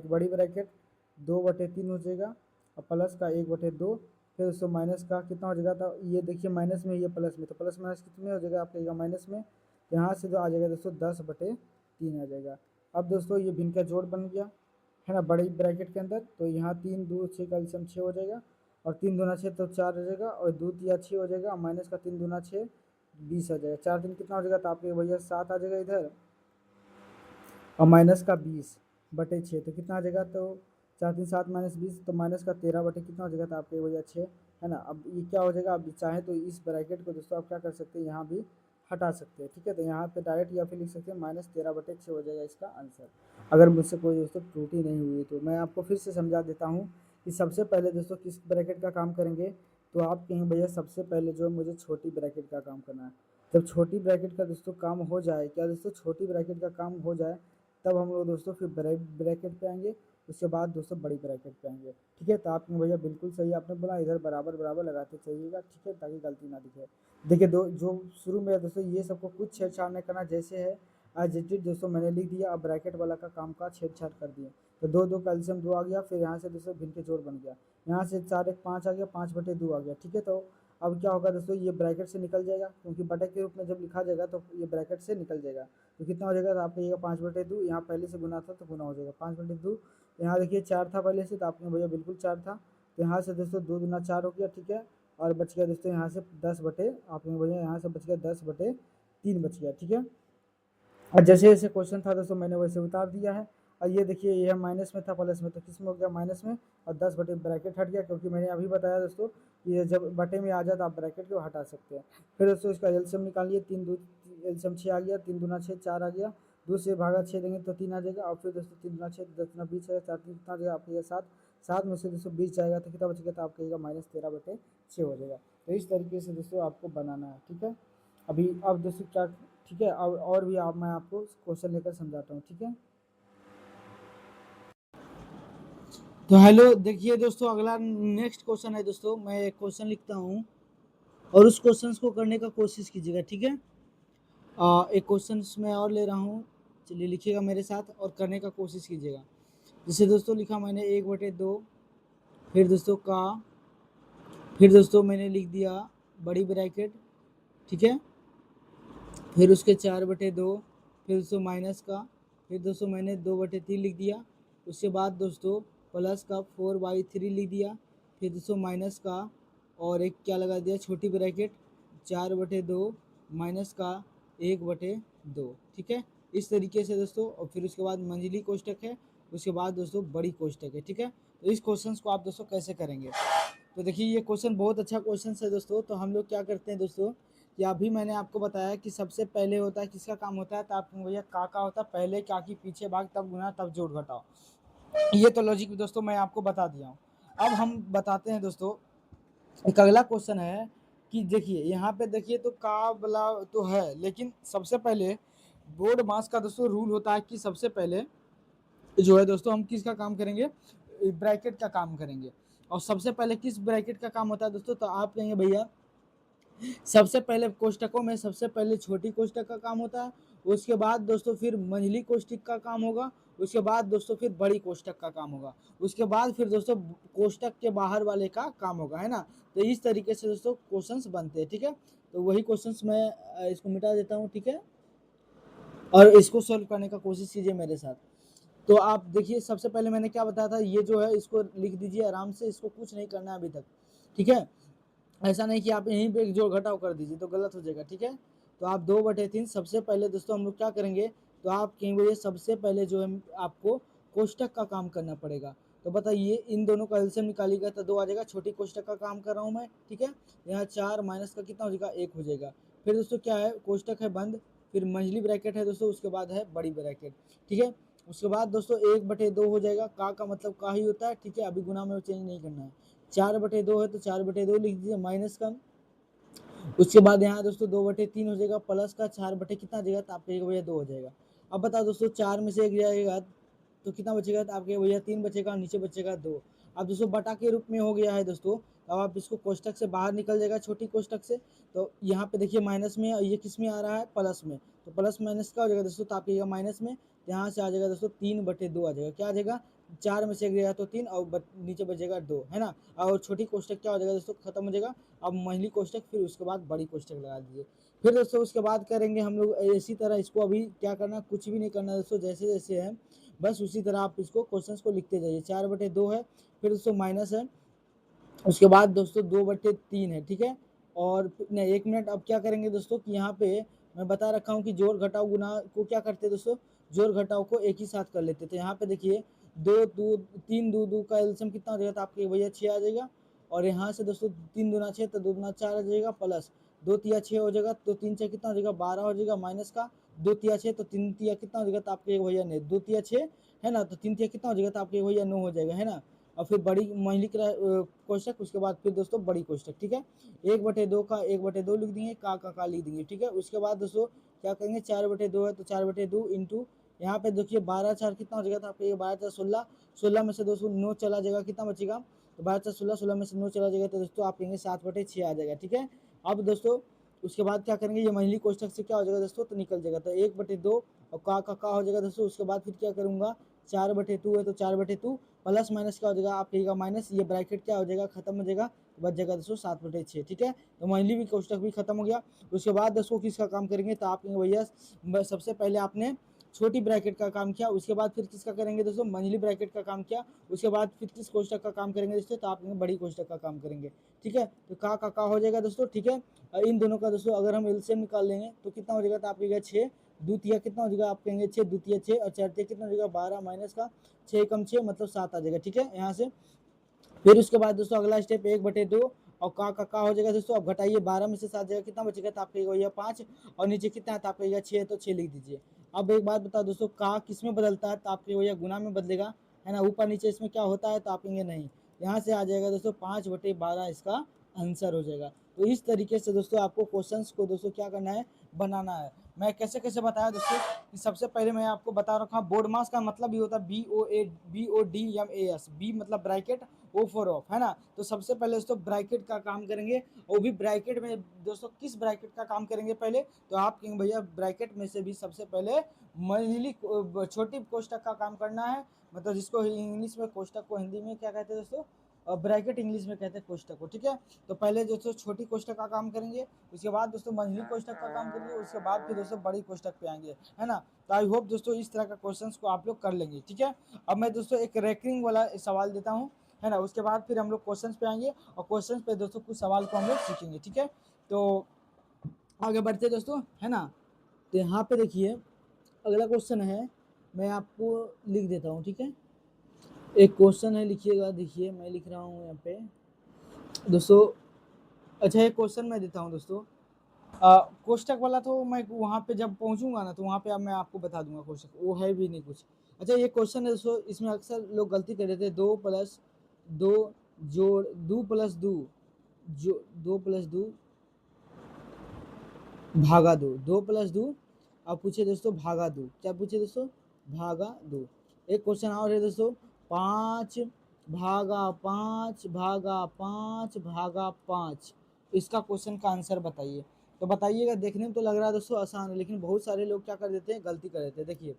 बड़ी ब्रैकेट 2/3 हो जाएगा और प्लस का 1/2। फिर दोस्तों माइनस का कितना हो जाएगा, तो ये देखिए माइनस में, ये प्लस में, तो प्लस माइनस कितने हो जाएगा आपका माइनस में। यहाँ से जो आ जाएगा दोस्तों 10/3 आ जाएगा। अब दोस्तों ये भिन्न का जोड़ बन गया है ना बड़ी ब्रैकेट के अंदर। तो यहाँ 3 2 6 का एलसीएम 6 हो जाएगा और 3 दूना 6 तो 4 हो जाएगा और 2 तिया 6 हो जाएगा, माइनस का 3 दूना 6 20 आ जाएगा। 4 3 कितना हो जाएगा, तो आपके भैया 7 आ जाएगा इधर और माइनस का 20/6 तो कितना आ जाएगा, तो 4 3 7 माइनस 20 तो माइनस का 13 बटे कितना हो जाएगा, तो आपके भैया 6 है ना। अब ये क्या हो जाएगा, अब चाहे तो इस ब्रैकेट को दोस्तों आप क्या कर सकते हैं, यहाँ भी हटा सकते हैं, ठीक है। तो यहाँ पे डायरेक्ट या फिर लिख सकते हैं -13/6 हो जाएगा इसका आंसर। अगर मुझसे कोई दोस्तों त्रुटि नहीं हुई तो मैं आपको फिर से समझा देता हूँ कि सबसे पहले दोस्तों किस ब्रैकेट का काम करेंगे, तो आप कहेंगे भैया सबसे पहले जो मुझे छोटी ब्रैकेट का काम करना है। जब छोटी ब्रैकेट का दोस्तों काम हो जाए, क्या दोस्तों छोटी ब्रैकेट का काम हो जाए, तब हम लोग दोस्तों फिर बड़े ब्रैकेट पे आएंगे, उसके बाद दोस्तों बड़ी ब्रैकेट पे आएंगे, ठीक है। तो आपने भैया बिल्कुल सही आपने बोला, इधर बराबर बराबर लगाते चलिएगा, ठीक है, ताकि गलती ना दिखे। देखिए दो जो शुरू में दोस्तों ये सबको कुछ छेड़छाड़ नहीं करना, जैसे है एज इट इज दोस्तों मैंने लिख दिया। अब ब्रैकेट वाला का काम का छेड़छाड़ कर दिए, तो 2 2 कैल्शियम 2 आ गया। फिर यहाँ से दोस्तों भिन्न के जोड़ बन गया, यहाँ से 4 1 5 आ गया, 5/2 आ गया, ठीक है। तो अब क्या होगा दोस्तों, ये ब्रैकेट से निकल जाएगा, क्योंकि बटे के रूप में जब लिखा जाएगा तो ये ब्रैकेट से निकल जाएगा। तो कितना हो जाएगा, तो आपका ये 5/2, यहाँ पहले से गुना था तो गुना हो जाएगा 5/2। यहाँ देखिए 4 था पहले से, तो आपने भैया बिल्कुल 4 था, तो यहाँ से दोस्तों 2 दूना 4 हो गया, ठीक है। और बच गया दोस्तों यहाँ से 10 बटे, आपने भैया यहाँ से बच गया 10/3 बच गया, ठीक है। और जैसे जैसे क्वेश्चन था दोस्तों मैंने वैसे उतार दिया है। और ये देखिए ये माइनस में था प्लस में, तो किस में हो गया, माइनस में। और 10 बटे ब्रैकेट हट गया, क्योंकि मैंने अभी बताया दोस्तों ये जब बटे में आ जाए तो आप ब्रैकेट को हटा सकते हैं। फिर दोस्तों इसका एलसीएम निकालिए, 3 2 एलसीएम 6 आ गया, 3 दूना 6 4 आ गया, 2 से भागा 6 देंगे तो 3 आ जाएगा। और फिर दोस्तों 3 दूना 6 10 दूना 20 है, 4 3 कितना आ जाएगा आपके 7, 7 में से दोस्तों 20 जाएगा तो कितना बचेगा, तो आपका -13/6 हो जाएगा। तो इस तरीके से दोस्तों आपको बनाना है, ठीक है। अभी अब दोस्तों क्या, ठीक है, और भी आप मैं आपको क्वेश्चन लेकर समझाता हूँ, ठीक है। तो हेलो देखिए दोस्तों, अगला नेक्स्ट क्वेश्चन है दोस्तों। मैं एक क्वेश्चन लिखता हूँ और उस क्वेश्चन को करने का कोशिश कीजिएगा, ठीक है। एक क्वेश्चन मैं और ले रहा हूँ, चलिए लिखिएगा मेरे साथ और करने का कोशिश कीजिएगा। जैसे दोस्तों लिखा मैंने 1/2, फिर दोस्तों का, फिर दोस्तों मैंने लिख दिया बड़ी ब्रैकेट, ठीक है। फिर उसके 4/2, फिर दोस्तों माइनस का, फिर दोस्तों मैंने 2/3 लिख दिया। उसके बाद दोस्तों प्लस का 4/3 लिख दिया। फिर दोस्तों माइनस का और एक क्या लगा दिया, छोटी ब्रैकेट 4/2 माइनस का 1/2, ठीक है। इस तरीके से दोस्तों, और फिर उसके बाद मंझली कोष्टक है, उसके बाद दोस्तों बड़ी कोष्टक है, ठीक है। तो इस क्वेश्चन को आप दोस्तों कैसे करेंगे, तो देखिए ये क्वेश्चन बहुत अच्छा क्वेश्चन है दोस्तों। तो हम लोग क्या करते हैं दोस्तों, कि अभी मैंने आपको बताया कि सबसे पहले होता है किसका काम होता है, तो आप भैया का होता है, पहले क्या की पीछे भाग तब गुना तब जोड़ घटाओ। ये तो लॉजिक दोस्तों मैं आपको बता दिया हूँ। अब हम बताते हैं दोस्तों, एक अगला क्वेश्चन है कि देखिए यहाँ पे देखिए तो का वाला तो है, लेकिन सबसे पहले बोर्ड मास का दोस्तों रूल होता है कि सबसे पहले जो है दोस्तों हम किसका काम करेंगे, ब्रैकेट का काम करेंगे। और सबसे पहले किस ब्रैकेट का काम होता है दोस्तों, तो आप कहेंगे भैया सबसे पहले कोष्टकों में सबसे पहले छोटी कोष्टक का काम होता है उसके बाद दोस्तों फिर मंझली कोष्ठक का काम होगा, उसके बाद दोस्तों फिर बड़ी कोष्ठक का काम होगा, उसके बाद फिर दोस्तों कोष्ठक के बाहर वाले का काम होगा, है ना। तो इस तरीके से दोस्तों क्वेश्चंस बनते हैं, ठीक है। तो वही क्वेश्चंस मैं इसको मिटा देता हूँ, ठीक है, और इसको सॉल्व करने का कोशिश कीजिए मेरे साथ। तो आप देखिए सबसे पहले मैंने क्या बताया था, ये जो है इसको लिख दीजिए आराम से, इसको कुछ नहीं करना है अभी तक, ठीक है। ऐसा नहीं कि आप यहीं पे एक जोड़ घटाव कर दीजिए तो गलत हो जाएगा, ठीक है। तो आप 2/3 सबसे पहले दोस्तों हम लोग क्या करेंगे, तो आप कहेंगे ये सबसे पहले जो है आपको कोष्ठक का काम करना पड़ेगा। तो बताइए इन दोनों का एलसीएम निकालिएगा तो 2 आ जाएगा, छोटी कोष्ठक का काम कर रहा हूँ मैं, ठीक है। यहाँ 4 माइनस का कितना हो जाएगा, 1 हो जाएगा। फिर दोस्तों क्या है, कोष्ठक है बंद, फिर मंझली ब्रैकेट है दोस्तों, उसके बाद है बड़ी ब्रैकेट, ठीक है। उसके बाद दोस्तों 1/2 हो जाएगा, का मतलब का ही होता है, ठीक है, अभी गुना में चेंज नहीं करना है। 4/2 है तो 4/2 लिख दीजिए, माइनस का, उसके बाद यहाँ दोस्तों 2/3 हो जाएगा, प्लस का 4 बटे कितना जाएगा, तो आपके भैया 2 हो जाएगा। अब बताओ दोस्तों 4 में से 1 जाएगा तो कितना बचेगा, तो आपके भैया 3 बचेगा और नीचे बचेगा 2। अब दोस्तों बटा के रूप में हो गया है दोस्तों, अब आप इसको कोष्ठक से बाहर निकल जाएगा, छोटी कोष्ठक से। तो यहाँ पे देखिए माइनस में, ये किस में आ रहा है, प्लस में, तो प्लस माइनस का हो जाएगा दोस्तों, तो आपके माइनस में, यहाँ से आ जाएगा दोस्तों 3/2 आ जाएगा, क्या आ जाएगा, 4 में से 1 गया तो 3 और नीचे बचेगा 2, है ना। और छोटी कोष्ठक क्या हो जाएगा दोस्तों, खत्म हो जाएगा। अब मंझली कोष्ठक, फिर उसके बाद बड़ी कोष्ठक लगा दीजिए। फिर दोस्तों उसके बाद करेंगे हम लोग इसी तरह, इसको अभी क्या करना, कुछ भी नहीं करना दोस्तों, जैसे जैसे है बस उसी तरह आप इसको क्वेश्चंस को लिखते जाइए। 4/2 है, फिर दोस्तों माइनस है, उसके बाद दोस्तों 2/3 है, ठीक है। और नहीं, 1 मिनट, अब क्या करेंगे दोस्तों कि यहाँ पे मैं बता रखा हूँ कि जोड़ घटाव गुना को क्या करते हैं दोस्तों, जोड़ घटाव को एक ही साथ कर लेते थे। यहाँ पे देखिए 2 2 3 2 2 का एल्सियम कितना हो जाएगा, तो आपके भैया 6 आ जाएगा। और यहाँ से दोस्तों 3 दूना 6, तो 2 दूना 4 आ जाएगा, प्लस 2 तिया 6 हो जाएगा, तो 3 6 कितना हो जाएगा, 12 हो जाएगा, माइनस का 2 तिया 6, तो 3 तिया कितना हो जाएगा, तो आपके भैया ने 2 तिया 6 है ना, तो 3 तिया कितना हो जाएगा, तो आपके भैया 9 हो जाएगा, है ना। और फिर बड़ी मंझली कोष्ठक, उसके बाद फिर दोस्तों बड़ी कोष्ठक, ठीक है। 1/2 का 1/2 लिख देंगे, का लिख देंगे, ठीक है। उसके बाद दोस्तों क्या करेंगे, 4/2 है तो 4/2 इंटू, यहाँ पे देखिए 12 4 कितना हो जाएगा, तो आपके 12 4 16, 16 में से दोस्तों 9 चला जाएगा, कितना बचेगा, तो 12 4 16, 16 में से 9 चला जाएगा, तो दोस्तों आप कहेंगे 7/6 आ जाएगा, ठीक है। अब दोस्तों उसके बाद क्या करेंगे, ये मंझली कोष्ठक से क्या हो जाएगा दोस्तों, तो निकल जाएगा, तो 1/2 और का हो जाएगा दोस्तों। उसके बाद फिर क्या करूंगा, 4/2 है तो 4/2 प्लस माइनस क्या हो जाएगा, आप कहिएगा माइनस, ये ब्रैकेट क्या हो जाएगा, खत्म हो जाएगा, बच जाएगा दोस्तों 7/6, ठीक है। तो मंझली भी कोष्ठक भी खत्म हो गया। उसके बाद दोस्तों किसका काम करेंगे, तो आप कहेंगे भैया सबसे पहले आपने छोटी ब्रैकेट का काम किया, उसके बाद फिर किसका करेंगे दोस्तों, मंझली ब्रैकेट का काम किया, उसके बाद फिर किस कोष्ठक का काम करेंगे दोस्तों, तो आप बड़ी कोष्ठक का काम करेंगे, ठीक है। तो का हो जाएगा दोस्तों, ठीक है। इन दोनों का दोस्तों अगर हम एलसीएम निकाल लेंगे तो कितना हो जाएगा, तो आप कहेगा 6, द्वितीय कितना हो जाएगा, आप कहेंगे 6, द्वितीय 6 और चारतीय कितना हो जाएगा, 12 माइनस का 6 कम 6 मतलब 7 आ जाएगा, ठीक है यहाँ से। फिर उसके बाद दोस्तों अगला स्टेप 1/2 और का हो जाएगा दोस्तों। अब घटाइए 12 में से 7 जाएगा, कितना बचेगा, तो आपका भैया 5 और नीचे कितना है, तो आपका भैया 6 तो 6 लिख दीजिए। अब एक बात बताओ दोस्तों, का किस में बदलता है, तो आपके भैया गुना में बदलेगा, है ना, ऊपर नीचे इसमें क्या होता है, तो आप कहेंगे नहीं। यहाँ से आ जाएगा दोस्तों 5/12 इसका आंसर हो जाएगा। तो इस तरीके से दोस्तों आपको क्वेश्चंस को दोस्तों क्या करना है, बनाना है। मैं कैसे कैसे बताया दोस्तों कि सबसे पहले मैं आपको बता रखा हूँ, बोर्ड मास का मतलब ये होता है BODMAS, बी मतलब ब्रैकेट, O फॉर ऑफ, है ना। तो सबसे पहले दोस्तों ब्रैकेट का काम करेंगे, वो भी ब्रैकेट में दोस्तों किस ब्रैकेट का काम करेंगे पहले, तो आप कहेंगे भैया ब्रैकेट में से भी सबसे पहले मंझली छोटी कोष्ठक का काम करना है, मतलब जिसको इंग्लिश में कोष्ठक को हिंदी में क्या कहते हैं दोस्तों, ब्रैकेट इंग्लिश में कहते हैं कोष्ठक को, ठीक है। तो पहले दोस्तों छोटी कोष्ठक का काम करेंगे, उसके बाद दोस्तों मंझली कोष्ठक का काम करेंगे, उसके बाद फिर दोस्तों बड़ी कोष्ठक पे आएंगे, है ना। तो आई होप दोस्तों इस तरह का क्वेश्चंस को आप लोग कर लेंगे, ठीक है। अब मैं दोस्तों एक रैंकिंग वाला सवाल देता हूँ, है ना, उसके बाद फिर हम लोग क्वेश्चंस पे आएंगे और क्वेश्चंस पे दोस्तों कुछ सवाल को हम लोग सीखेंगे, ठीक है। तो आगे बढ़ते दोस्तों, है ना। तो यहाँ पे देखिए अगला क्वेश्चन है, मैं आपको लिख देता हूँ, ठीक है। एक क्वेश्चन है, लिखिएगा, देखिए मैं लिख रहा हूँ यहाँ पे दोस्तों। अच्छा एक क्वेश्चन मैं देता हूँ दोस्तों, कोष्ठक वाला तो मैं वहाँ पे जब पहुँचूंगा ना, तो वहाँ पे अब मैं आपको बता दूंगा कोष्ठक, वो है भी नहीं कुछ। अच्छा ये क्वेश्चन है दोस्तों, इसमें अक्सर लोग गलती कर देते हैं, 2+2 जोड़ 2+2 जो 2+2 भागा 2 अब पूछे दोस्तों भागा 2, क्या पूछे दोस्तों, भागा 2। एक क्वेश्चन और है दोस्तों, 5 भागा 5 भागा 5 भागा 5, इसका क्वेश्चन का आंसर बताइए। तो बताइएगा, देखने में तो लग रहा है दोस्तों आसान है, लेकिन बहुत सारे लोग क्या कर देते हैं, गलती कर देते हैं। देखिए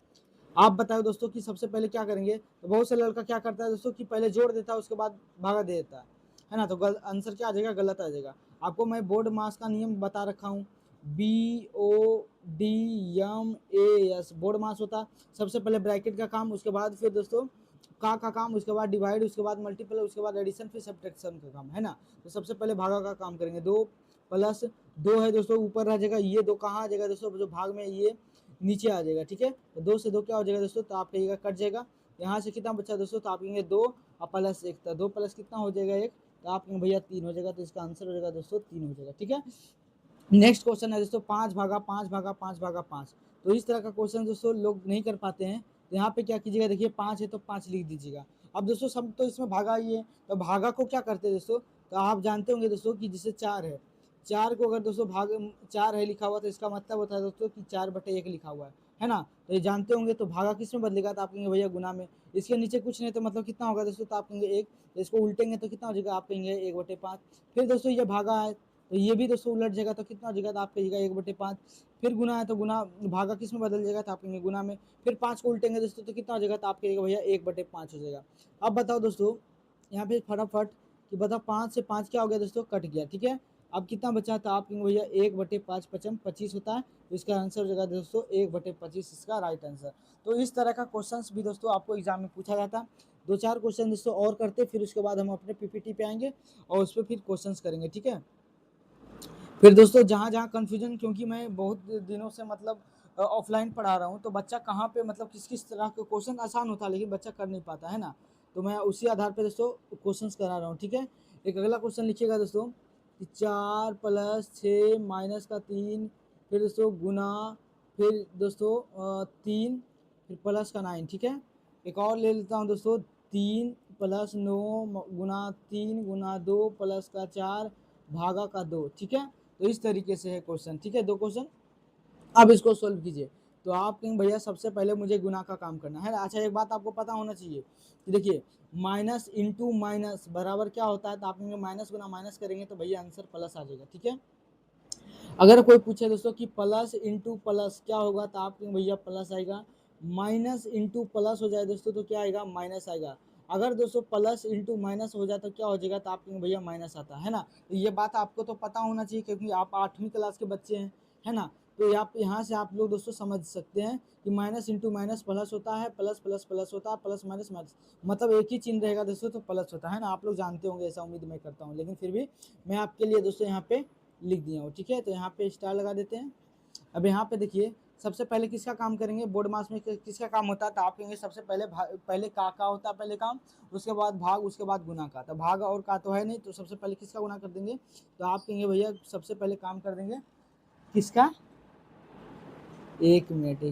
आप बताओ दोस्तों कि सबसे पहले क्या करेंगे, तो बहुत से लड़का क्या करता है दोस्तों कि पहले जोड़ देता है, उसके बाद भागा दे देता है ना, तो आंसर क्या आ जाएगा, गलत आ जाएगा। आपको मैं बोर्ड मास का नियम बता रखा हूँ, BODMAS बोर्ड मास होता है। सबसे पहले ब्रैकेट का काम, उसके बाद फिर दोस्तों का काम, उसके बाद डिवाइड, उसके बाद मल्टीपल, उसके बाद एडिशन, फिर सब्ट्रैक्शन का काम, है ना। तो सबसे पहले भागा का काम करेंगे। 2 प्लस 2 है दोस्तों, ऊपर रह जाएगा, ये 2 कहाँ आ जाएगा दोस्तों, जो भाग में ये नीचे आ जाएगा, ठीक है। तो 2 से 2 क्या हो जाएगा दोस्तों, तो आप कहिएगा कट जाएगा। यहाँ से कितना बचा दोस्तों, तो आप कहेंगे 2 और प्लस 1 था, 2 प्लस कितना हो जाएगा 1, तो आप कहेंगे भैया 3 हो जाएगा, तो इसका आंसर हो जाएगा दोस्तों 3 हो जाएगा, ठीक है। नेक्स्ट क्वेश्चन है दोस्तों 5 भागा 5 भागा 5 भागा 5। तो इस तरह का क्वेश्चन दोस्तों लोग नहीं कर पाते हैं, तो यहाँ पे क्या कीजिएगा, देखिए 5 है तो 5 लिख दीजिएगा। अब दोस्तों सब तो इसमें भागा ही है, तो भागा को क्या करते हैं दोस्तों, तो आप जानते होंगे दोस्तों कि जैसे 4 है, 4 को अगर दोस्तों भाग 4 है लिखा हुआ, तो इसका मतलब होता है दोस्तों कि 4/1 लिखा हुआ है ना। तो ये जानते होंगे, तो भागा किस में बदलेगा, तो आप कहेंगे भैया गुना में। इसके नीचे कुछ नहीं तो मतलब कितना होगा दोस्तों, तो आप कहेंगे 1, तो इसको उल्टेंगे तो कितना हो जाएगा, आप कहेंगे 1/5। फिर दोस्तों ये भागा है, तो ये भी दोस्तों उलट जाएगा, तो कितना हो जाएगा, तो आप कहिएगा 1/5। फिर गुना है, तो गुना भागा किस में बदल जाएगा, तो आप कहेंगे गुना में। फिर 5 को उल्टेंगे दोस्तों, तो कितना हो जाएगा, तो आप कहिएगा भैया 1/5 हो जाएगा। अब बताओ दोस्तों यहाँ पे फटाफट कि बताओ 5 से 5 क्या हो गया दोस्तों, कट गया, ठीक है। अब कितना बचा, तो आप कहेंगे भैया 1/5 पचम 25 होता है, तो इसका आंसर हो जाएगा दोस्तों 1/25, इसका राइट आंसर। तो इस तरह का क्वेश्चन भी दोस्तों आपको एग्जाम में पूछा जाता है। 2-4 क्वेश्चन दोस्तों और करते, फिर उसके बाद हम अपने PPT पे आएंगे और उस पर फिर क्वेश्चन करेंगे, ठीक है। फिर दोस्तों जहाँ जहाँ कन्फ्यूजन, क्योंकि मैं बहुत दिनों से मतलब ऑफलाइन पढ़ा रहा हूँ, तो बच्चा कहाँ पे मतलब किस किस तरह के क्वेश्चन आसान होता है, लेकिन बच्चा कर नहीं पाता है ना, तो मैं उसी आधार पे दोस्तों क्वेश्चंस करा रहा हूँ, ठीक है। एक अगला क्वेश्चन लिखिएगा दोस्तों कि 4 + 6 - 3, फिर दोस्तों गुना, फिर दोस्तों 3, फिर प्लस का 9, ठीक है। एक और ले लेता हूँ दोस्तों, 3 + 9 गुना 3 गुना 2 प्लस का 4 भागा का 2, ठीक है। तो इस तरीके से है क्वेश्चन, ठीक है, 2 क्वेश्चन। अब इसको सोल्व कीजिए। तो आप कहेंगे भैया सबसे पहले मुझे गुना का काम करना है। अच्छा एक बात आपको पता होना चाहिए कि देखिए माइनस इंटू माइनस बराबर क्या होता है, तो आप कहेंगे माइनस गुना माइनस करेंगे तो भैया आंसर प्लस आ जाएगा, ठीक है। अगर कोई पूछे दोस्तों कि प्लस इंटू प्लस क्या होगा, तो आप कहेंगे भैया प्लस आएगा। माइनस इंटू प्लस हो जाए दोस्तों तो क्या आएगा, माइनस आएगा। अगर दोस्तों प्लस इंटू माइनस हो जाए तो क्या हो जाएगा, तो आप कहेंगे भैया माइनस आता है ना। तो ये बात आपको तो पता होना चाहिए, क्योंकि आप 8वीं क्लास के बच्चे हैं, है ना। तो आप यहाँ से आप लोग दोस्तों समझ सकते हैं कि माइनस इंटू माइनस प्लस होता है, प्लस प्लस प्लस होता है, प्लस माइनस माइनस, मतलब एक ही चिन्ह रहेगा दोस्तों तो प्लस होता है ना। आप लोग जानते होंगे, ऐसा उम्मीद मैं करता हूँ, लेकिन फिर भी मैं आपके लिए दोस्तों यहाँ पे लिख दिया हूँ, ठीक है। तो यहाँ पे स्टार लगा देते हैं। अब यहाँ पे देखिए सबसे पहले किसका काम करेंगे, बोर्ड मास में किसका काम होता है, तो आप कहेंगे सबसे पहले पहले का होता है पहले काम, उसके बाद भाग, उसके बाद गुना का। तो भाग और का तो है नहीं, तो सबसे पहले किसका गुना कर देंगे, तो आप कहेंगे भैया सबसे पहले काम कर देंगे किसका, 1 मिनट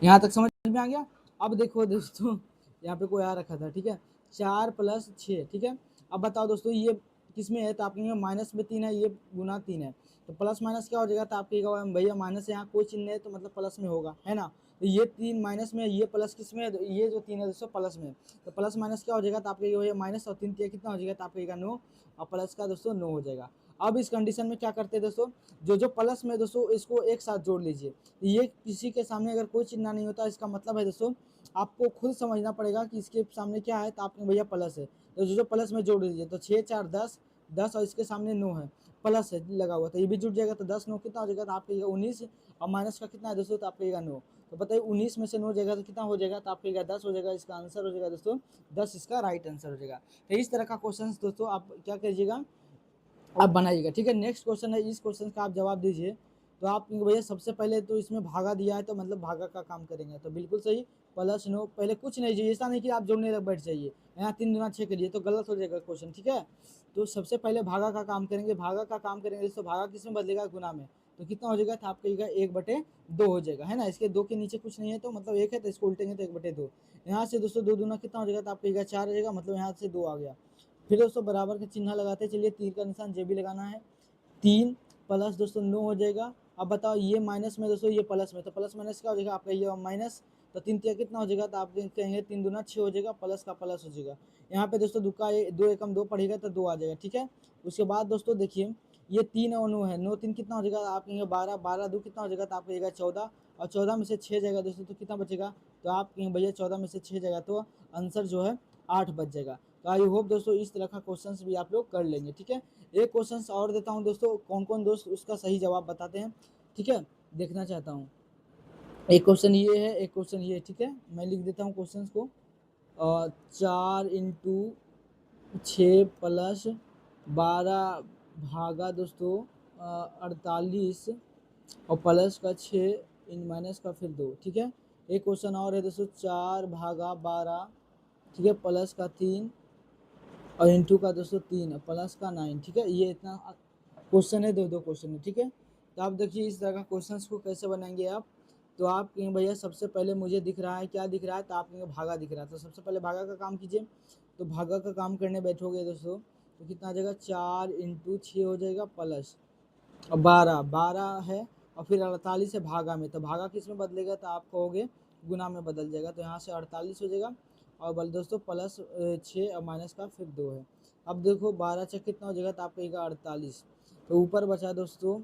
यहाँ तक समझ में आ गया। अब देखो दोस्तों यहाँ पे कोई आ रखा था, ठीक है, 4 + 6, ठीक है। अब बताओ दोस्तों ये किस में है, तो आप कहेंगे माइनस में 3 है, ये गुना 3 है, तो प्लस माइनस क्या हो जाएगा, तो आप कहेगा भैया माइनस यहाँ कोई चिन्ह है तो मतलब प्लस में होगा, है ना। तो ये 3 माइनस में है, ये प्लस किस में है, तो ये जो 3 है दोस्तों प्लस में है, तो प्लस माइनस क्या हो जाएगा, तो आप कहेगा भैया माइनस और 3 कितना हो जाएगा, तो आप कहेगा 9, और प्लस का दोस्तों 9 हो जाएगा। अब इस कंडीशन में क्या करते हैं दोस्तों, जो जो प्लस में दोस्तों इसको एक साथ जोड़ लीजिए। ये किसी के सामने अगर कोई चिन्ह नहीं होता, इसका मतलब है दोस्तों आपको खुद समझना पड़ेगा कि इसके सामने क्या है, तो आपने भैया प्लस है, तो जो जो प्लस में जोड़ दीजिए, तो 6 4 10, 10 और इसके सामने 9 है, प्लस है लगा हुआ, तो ये भी जुड़ जाएगा, तो 10 9 कितना हो जाएगा, तो आप कहिएगा 19, और माइनस का कितना है दोस्तों, तो आप कहिएगा 9। तो बताइए 19 में से 9 जाएगा तो कितना हो जाएगा, तो आप कहिएगा 10 हो जाएगा। इसका आंसर हो जाएगा दोस्तों 10, इसका राइट आंसर हो जाएगा। तो इस तरह का क्वेश्चन दोस्तों आप क्या कीजिएगा, आप बनाइएगा, ठीक है। नेक्स्ट क्वेश्चन है, इस क्वेश्चन का आप जवाब दीजिए। तो आप भैया सबसे पहले तो इसमें भागा दिया है, तो मतलब भागा का काम करेंगे, तो बिल्कुल सही, +9 पहले कुछ नहीं चाहिए, ऐसा नहीं कि आप जोड़ने लग बैठ जाइए, यहाँ 3 गुना 6 करिए तो गलत हो जाएगा क्वेश्चन, ठीक है। तो सबसे पहले भागा का काम करेंगे, भागा का काम करेंगे तो भागा किस में बदलेगा, गुना में, तो कितना हो जाएगा, तो आप कहिएगा 1/2 हो जाएगा, है ना। इसके 2 के नीचे कुछ नहीं है, तो मतलब 1 है, तो इसको उल्टेंगे तो 1/2। यहाँ से दोस्तों 2 दूना कितना हो जाएगा, तो आप कहिएगा 4 हो जाएगा, मतलब यहाँ से 2 आ गया। फिर दोस्तों बराबर का चिन्ह लगाते चलिए, तीर का निशान जे भी लगाना है, 3 प्लस दोस्तों 9 हो जाएगा। अब बताओ ये माइनस में दोस्तों ये प्लस में, तो प्लस माइनस क्या हो जाएगा, आपका ये माइनस, तो 3 तिया कितना हो जाएगा, तो आप कहेंगे 3 दूना 6 हो जाएगा, प्लस का प्लस हो जाएगा। यहाँ पे दोस्तों दो एकम 2 पड़ेगा तो 2 आ जाएगा, ठीक है। उसके बाद दोस्तों देखिए ये 3 और 9 है, 9 3 कितना हो जाएगा, आप कहेंगे 12, 12 2 कितना हो जाएगा, तो आप कहेगा 14, और 14 में से 6 जाएगा दोस्तों तो कितना बचेगा, तो आप कहेंगे भैया 14 में से 6 जाएगा तो आंसर जो है 8 बच जाएगा। तो आई होप दोस्तों इस तरह का क्वेश्चंस भी आप लोग कर लेंगे, ठीक है। एक क्वेश्चन और देता हूँ दोस्तों, कौन कौन दोस्त उसका सही जवाब बताते हैं, ठीक है, देखना चाहता हूँ। एक क्वेश्चन ये है, एक क्वेश्चन ये, ठीक है, मैं लिख देता हूँ क्वेश्चन को। 4 इंटू 6 प्लस 12 भागा दोस्तों 48 और प्लस का 6 इन माइनस का फिर 2, ठीक है। एक क्वेश्चन और है दोस्तों, 4 भागा 12, ठीक है, प्लस का 3 और इंटू का दोस्तों 3 प्लस का 9, ठीक है। ये इतना क्वेश्चन है, दो क्वेश्चन है, ठीक है। तो आप देखिए इस तरह का क्वेश्चन को कैसे बनाएंगे आप। तो आप कहेंगे भैया सबसे पहले मुझे दिख रहा है, क्या दिख रहा है, तो आप कहेंगे भागा दिख रहा है, तो सबसे पहले भागा का काम कीजिए। तो भागा का काम करने बैठोगे दोस्तों तो कितना आ जाएगा, 4 इंटू 6 हो जाएगा प्लस और 12 है, और फिर 48 है भागा में, तो भागा किस में बदलेगा, तो आप कहोगे गुना में बदल जाएगा, तो यहाँ से 48 हो जाएगा, और बल दोस्तों प्लस 6 और माइनस का फिर 2 है। अब देखो 12 से कितना हो जाएगा, तो आप कहेगा 48, तो ऊपर बचा दोस्तों